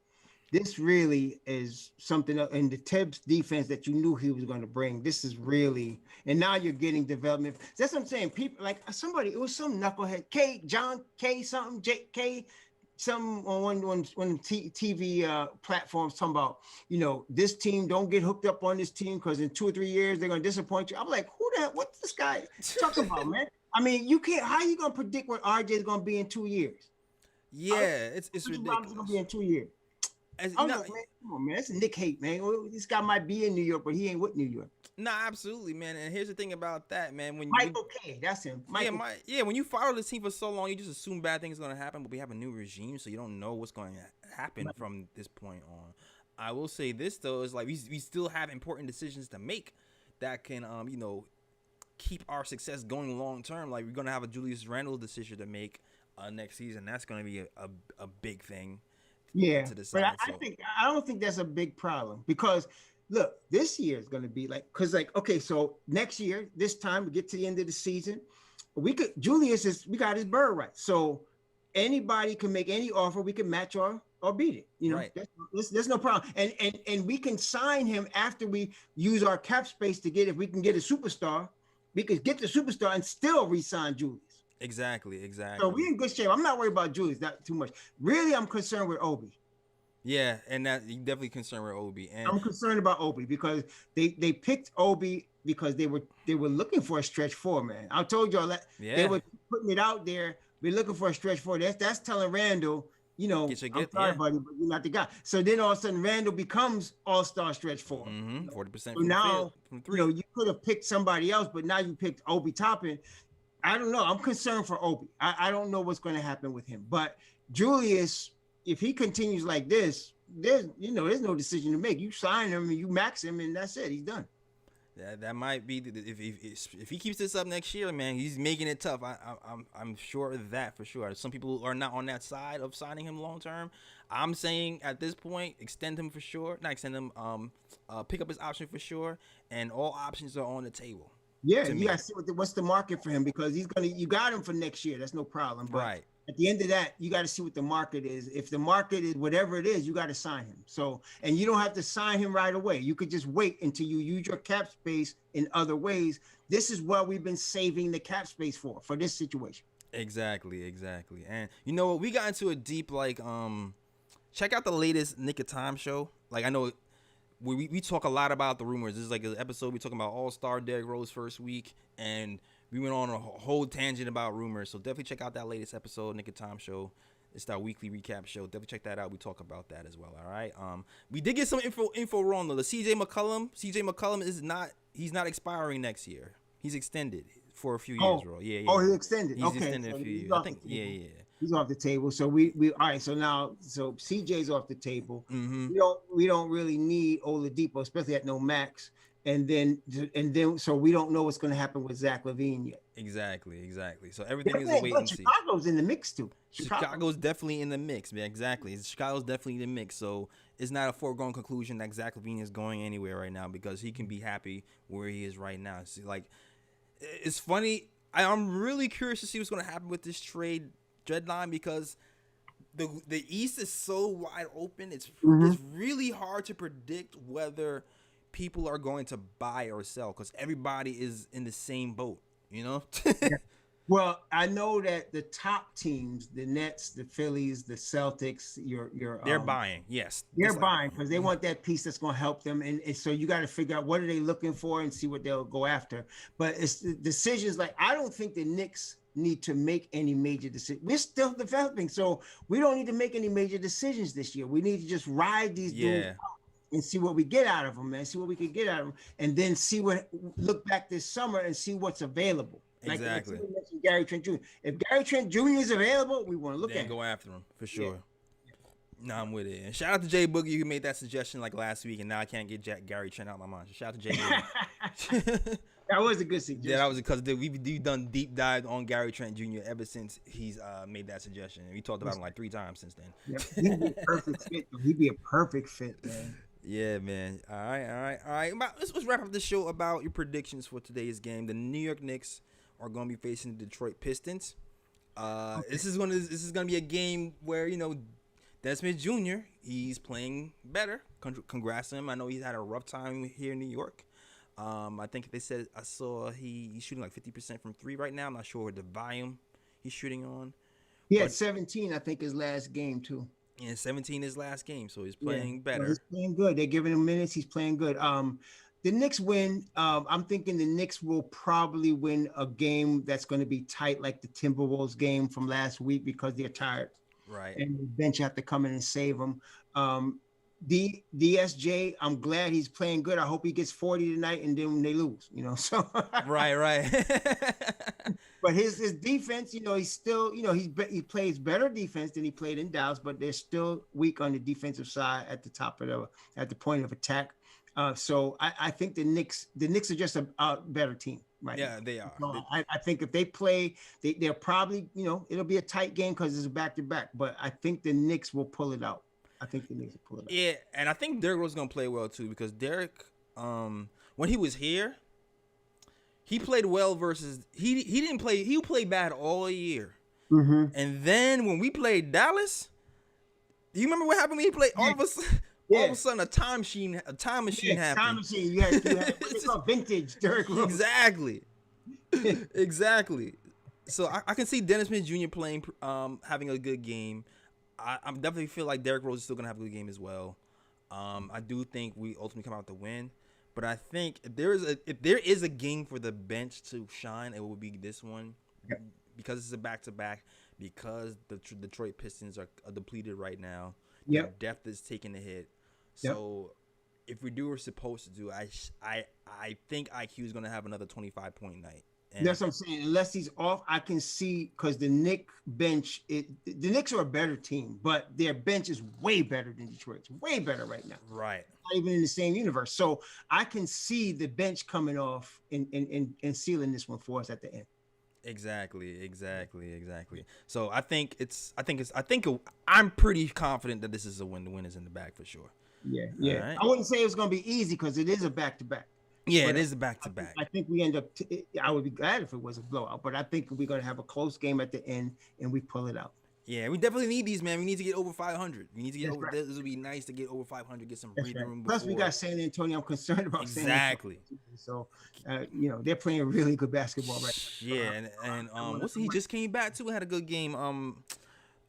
This really is something else. And the Tibbs defense that you knew he was going to bring. This is really, and now you're getting development. That's what I'm saying. People like somebody, it was some knucklehead, John K something, J.K. Some on one TV platforms talking about, this team, don't get hooked up on this team because in 2 or 3 years they're going to disappoint you. I'm like, who the hell, what's this guy talking about, man? I mean, you can't, how are you going to predict what RJ is going to be in 2 years? Yeah, it's ridiculous. It's going to be in 2 years. Man, come on, man. That's a Nick hate, man. This guy might be in New York, but he ain't with New York. Nah, absolutely, man. And here's the thing about that, man. When Michael K, that's him. When you follow this team for so long, you just assume bad things are going to happen. But we have a new regime, so you don't know what's going to happen from this point on. I will say this though, is like we still have important decisions to make that can keep our success going long term. Like we're going to have a Julius Randle decision to make next season. That's going to be a big thing. Yeah, but I don't think that's a big problem because look, this year is going to be okay, so next year, this time we get to the end of the season, we got his bird right. So anybody can make any offer, we can match or beat it. Right. There's no problem. And we can sign him after we use our cap space to if we can get a superstar, we could get the superstar and still re-sign Julius. Exactly. So we're in good shape. I'm not worried about Julius not too much. Really, I'm concerned with Obi. Yeah, and that you definitely concerned with Obi. And I'm concerned about Obi because they picked Obi because they were looking for a stretch four, man. I told y'all that they were putting it out there. We're looking for a stretch four. That's telling Randall, I'm sorry, buddy, but you're not the guy. So then all of a sudden Randall becomes all-star stretch four. 40%. So now from you could have picked somebody else, but now you picked Obi Toppin. I don't know. I'm concerned for Obi. I don't know what's going to happen with him. But Julius, if he continues like this, there's no decision to make. You sign him and you max him, and that's it. He's done. That might be if he keeps this up next year, man. He's making it tough. I'm sure of that for sure. Some people are not on that side of signing him long term. I'm saying at this point, extend him for sure. Not extend him. Pick up his option for sure, and all options are on the table. Yeah, you got to see what's the market for him because you got him for next year. That's no problem. But right. At the end of that, you got to see what the market is. If the market is whatever it is, you got to sign him. So, and you don't have to sign him right away. You could just wait until you use your cap space in other ways. This is what we've been saving the cap space for this situation. Exactly. And you know what? We got into a deep check out the latest Knick of Time show. Like I know we talk a lot about the rumors. This is like an episode we talking about All-Star Derrick Rose first week, and we went on a whole tangent about rumors. So definitely check out that latest episode, Nick and Tom Show. It's our weekly recap show. Definitely check that out. We talk about that as well. All right. We did get some info wrong though. The CJ McCollum he's not expiring next year. He's extended for a few years, bro. Yeah. Oh, he extended. He's extended a few years. I think. Yeah. He's off the table. So we all right. So now, CJ's off the table. Mm-hmm. We don't really need Oladipo, especially at no max. And then so we don't know what's going to happen with Zach LaVine yet. Exactly. So everything is a wait and see. Chicago's in the mix too. Chicago's definitely in the mix, man. Exactly. Chicago's definitely in the mix. So it's not a foregone conclusion that Zach LaVine is going anywhere right now because he can be happy where he is right now. See, like, it's funny. I'm really curious to see what's going to happen with this trade deadline because the East is so wide open. It's really hard to predict whether people are going to buy or sell because everybody is in the same boat, you know? Well, I know that the top teams, the Nets, the Phillies, the Celtics, they're buying. Yes. They're buying because they want that piece that's going to help them. And so you got to figure out what are they looking for and see what they'll go after. But it's the decisions like I don't think the Knicks need to make any major decisions. We're still developing, so we don't need to make any major decisions this year. We need to just ride these dudes out and see what we get out of them, man. See what we can get out of them, and then look back this summer and see what's available. Exactly. Like Gary Trent Jr. If Gary Trent Jr. is available, we want to look at him. Go after him for sure. Yeah. Nah, I'm with it. And shout out to Jay Boogie who made that suggestion like last week, and now I can't get Gary Trent out of my mind. So shout out to Jay Boogie. That was a good suggestion. Yeah, that was because we've done deep dive on Gary Trent Jr. ever since he's made that suggestion. We talked about him like 3 times since then. Yep. He'd be a perfect fit. He'd be a perfect fit, man. Yeah, man. All right. Let's wrap up the show about your predictions for today's game. The New York Knicks are going to be facing the Detroit Pistons. This is gonna be a game where Dennis Smith Jr. he's playing better. Congrats to him. I know he's had a rough time here in New York. I think they said I saw he's shooting like 50% from 3 right now. I'm not sure what the volume he's shooting on. He had 17, I think, his last game too. Yeah, 17 his last game, so he's playing better. Well, he's playing good. They're giving him minutes. He's playing good. The Knicks win. I'm thinking the Knicks will probably win a game that's going to be tight, like the Timberwolves game from last week, because they're tired. Right. And the bench have to come in and save them. DSJ, I'm glad he's playing good. I hope he gets 40 tonight, and then they lose. So right. But his defense, he's still, he plays better defense than he played in Dallas, but they're still weak on the defensive side at the point of attack. So I think the Knicks are just a better team, right? Yeah, they are. So I think if they play, they're probably, it'll be a tight game because it's a back-to-back. But I think the Knicks will pull it out. Yeah, and I think Derrick Rose is gonna play well too because Derrick, when he was here, he played well versus he didn't play. He played bad all year, and then when we played Dallas, you remember what happened when he played? All of a sudden, a time machine happened. Time machine. You had it's called vintage Derrick Rose. Exactly. So I can see Dennis Smith Jr. playing, having a good game. I definitely feel like Derrick Rose is still gonna have a good game as well. I do think we ultimately come out to win, but I think if there is a game for the bench to shine, it will be this one, because it's a back-to-back. Because the Detroit Pistons are depleted right now. Their depth is taking a hit. So if we do what we're supposed to do, I think IQ is gonna have another 25-point night. And that's what I'm saying. Unless he's off, I can see because the Knicks bench, the Knicks are a better team, but their bench is way better than Detroit's. Way better right now. Right. Not even in the same universe. So I can see the bench coming off and sealing this one for us at the end. Exactly. So I'm pretty confident that this is a win. The win is in the bag for sure. Yeah. Right. I wouldn't say it's going to be easy because it is a back-to-back. Yeah, it is a back-to-back. I think we end up. I would be glad if it was a blowout, but I think we're going to have a close game at the end, and we pull it out. Yeah, we definitely need these, man. We need to get over 500. We need to get over. Right. This would be nice to get over 500, get some breathing room. Plus, we got San Antonio. I'm concerned about San Antonio. So, they're playing really good basketball right now. Yeah, and he just came back too. Had a good game.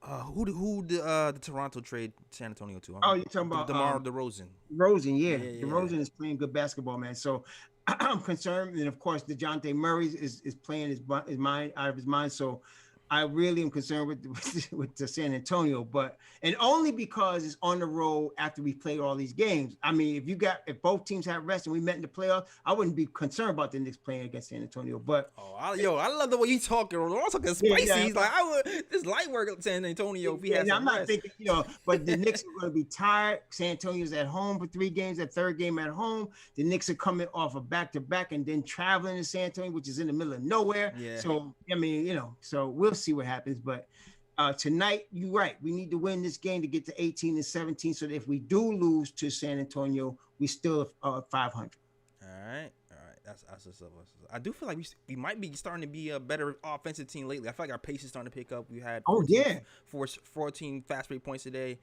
The Toronto trade San Antonio to? Oh, you're talking about DeMar DeRozan. Rosen, yeah. Yeah. DeRozan is playing good basketball, man. So I'm concerned. And of course, DeJounte Murray is playing his mind out of his mind. So I really am concerned with the San Antonio, and only because it's on the road after we played all these games. I mean, if both teams had rest and we met in the playoffs, I wouldn't be concerned about the Knicks playing against San Antonio. But I love the way you talking. I'm talking spicy. He's like I would this light work at San Antonio if we had some I'm not rest. thinking, but the Knicks are going to be tired. San Antonio's at home for 3 games. That third game at home, the Knicks are coming off a back-to-back and then traveling to San Antonio, which is in the middle of nowhere. Yeah. So I mean, so we'll see what happens. But tonight, you're right. We need to win this game to get to 18 and 17, so that if we do lose to San Antonio, we still 500. All right. That's what's up. I do feel like we might be starting to be a better offensive team lately. I feel like our pace is starting to pick up. We had 14 fast break points today.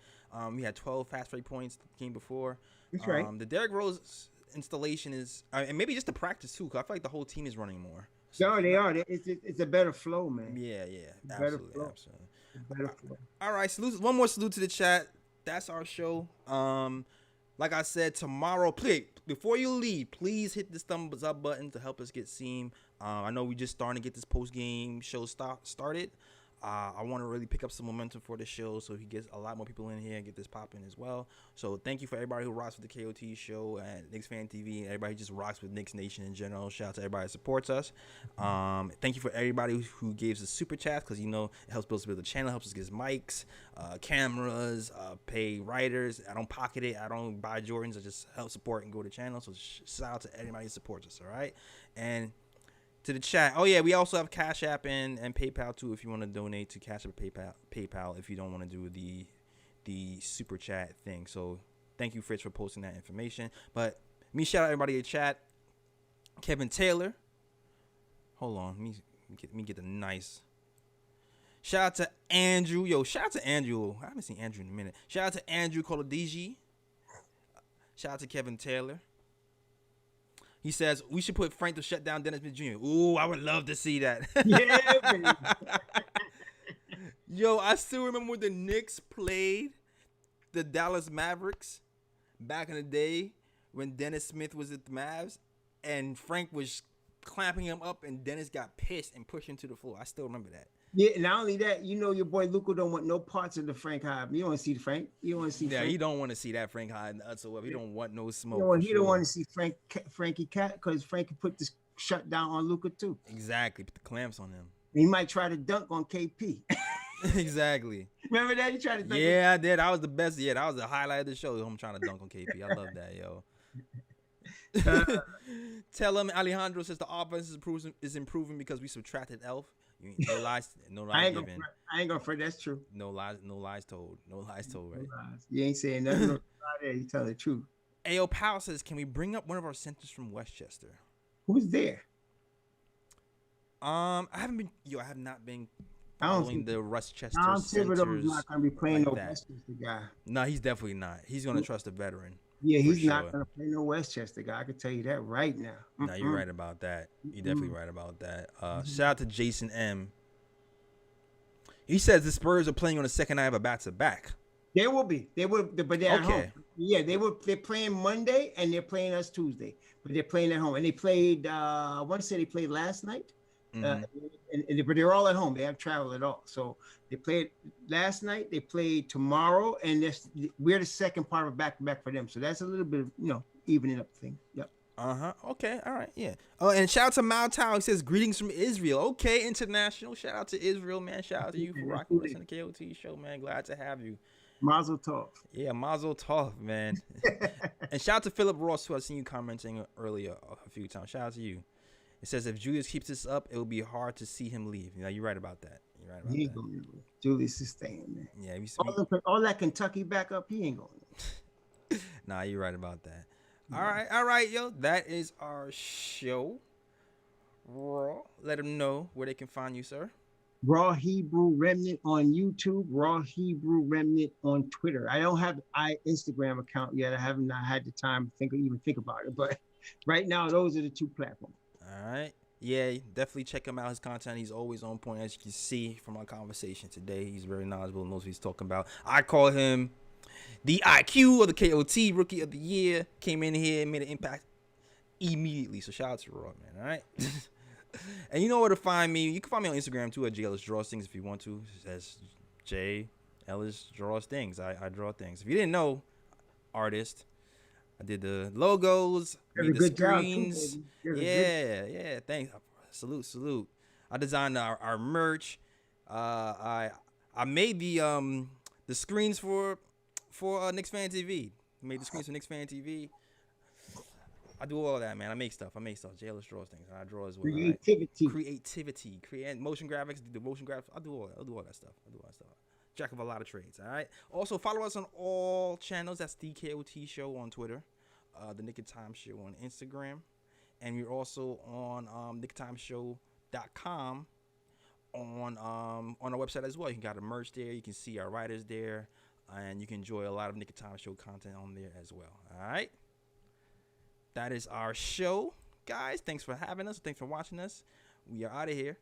We had 12 fast break points the game before. That's right. The Derrick Rose installation is, and maybe just the practice too, because I feel like the whole team is running more. No, they are. It's a better flow, man. Yeah, absolutely. Better flow. All right, one more salute to the chat. That's our show. Like I said, tomorrow, please, before you leave, please hit this thumbs up button to help us get seen. I know we just starting to get this post game show started. I want to really pick up some momentum for the show so he gets a lot more people in here and get this popping as well. So thank you for everybody who rocks with the KOT show and Knicks Fan TV and everybody who just rocks with Knicks Nation in general. Shout out to everybody that supports us. Thank you for everybody who gives us super chats because, it helps build the channel, helps us get mics, cameras, pay writers. I don't pocket it. I don't buy Jordans. I just help support and go to the channel. So shout out to everybody who supports us, all right? And to the chat. Oh yeah, we also have Cash App and PayPal too if you want to donate to Cash App or PayPal if you don't want to do the super chat thing. So thank you, Fritz, for posting that information. But shout out everybody in chat. Kevin Taylor. Hold on, let me get the nice. Shout out to Andrew. Shout out to Andrew. I haven't seen Andrew in a minute. Shout out to Andrew Colodigi. Shout out to Kevin Taylor. He says, we should put Frank to shut down Dennis Smith Jr. Ooh, I would love to see that. Yeah, Yo, I still remember when the Knicks played the Dallas Mavericks back in the day when Dennis Smith was at the Mavs and Frank was clamping him up and Dennis got pissed and pushed him to the floor. I still remember that. Yeah, not only that, your boy Luka don't want no parts of the Frank Hyde. You don't want to see Frank. You don't want to see Frank. He don't want to see that Frank Hyde whatsoever. He don't want no smoke. He don't want to see Frankie Cat because Frankie put this shutdown on Luka too. Exactly. Put the clamps on him. He might try to dunk on KP. Exactly. Remember that? He tried to dunk. Yeah, I did. That was the best. Yeah, that was the highlight of the show. I'm trying to dunk on KP. I love that, yo. Tell him Alejandro says the offense is improving because we subtracted Elf. No lies given. I ain't gonna front. That's true. No lies told. No lies told, right? You ain't saying nothing about there. You telling the truth. Ayo Powell says, can we bring up one of our centers from Westchester? Who's there? I have not been following the Westchester centers. Thibodeau's not gonna be playing like no Westchester guy. No, he's definitely not. He's gonna trust a veteran. Yeah, he's not gonna play no Westchester guy. I can tell you that right now. No, you're right about that. You're definitely right about that. Shout out to Jason M. He says the Spurs are playing on the second night of a back-to-back. They will be. But they're at home. Yeah, they're playing Monday and they're playing us Tuesday. But they're playing at home. And they played. I want to say they played last night. But they're all at home. They haven't traveled at all. So they played last night. They played tomorrow, and we're the second part of a back-to-back for them. So that's a little bit of evening up thing. Yep. Okay. All right. Yeah. Oh, and shout out to Mao Tao. He says greetings from Israel. Okay, international. Shout out to Israel, man. Shout out to you for rocking with us on the KOT show, man. Glad to have you. Mazel tov. Yeah, Mazel tov, man. And shout out to Philip Ross, who I've seen you commenting earlier a few times. Shout out to you. It says if Julius keeps this up, it will be hard to see him leave. You're right about that. He ain't going to. Julius is staying, man. Yeah, all that Kentucky backup, he ain't going. Nah, you're right about that. All right, yo. That is our show. Raw. Let them know where they can find you, sir. Raw Hebrew Remnant on YouTube. Raw Hebrew Remnant on Twitter. I don't have an Instagram account yet. I have not had the time to even think about it. But right now, those are the two platforms. All right. Yeah, definitely check him out. His content, he's always on point, as you can see from our conversation today. He's very knowledgeable and knows what he's talking about. I call him the IQ of the KOT Rookie of the Year. Came in here and made an impact immediately. So shout out to Raw, man. All right. And you know where to find me. You can find me on Instagram too at J Ellis Draws Things if you want to. That's J Ellis Draws Things. I draw things. If you didn't know, artist. I did the logos, made the screens. Yeah. Thanks. Salute. I designed our merch. I made the screens for Knicks Fan TV. Made the screens for Knicks Fan TV. I do all that, man. I make stuff. JLS draws things. I draw as well. Creativity. Create motion graphics. Do the motion graphics. I do all that stuff. Jack of a lot of trades. All right. Also follow us on all channels. That's the KOT Show on Twitter, the Nick of Time Show on Instagram, and we're also on nicktimeshow.com on our website as well. You can got a merch there. You can see our writers there, and you can enjoy a lot of Nick of Time Show content on there as well. All right. That is our show, guys. Thanks for having us. Thanks for watching us. We are out of here.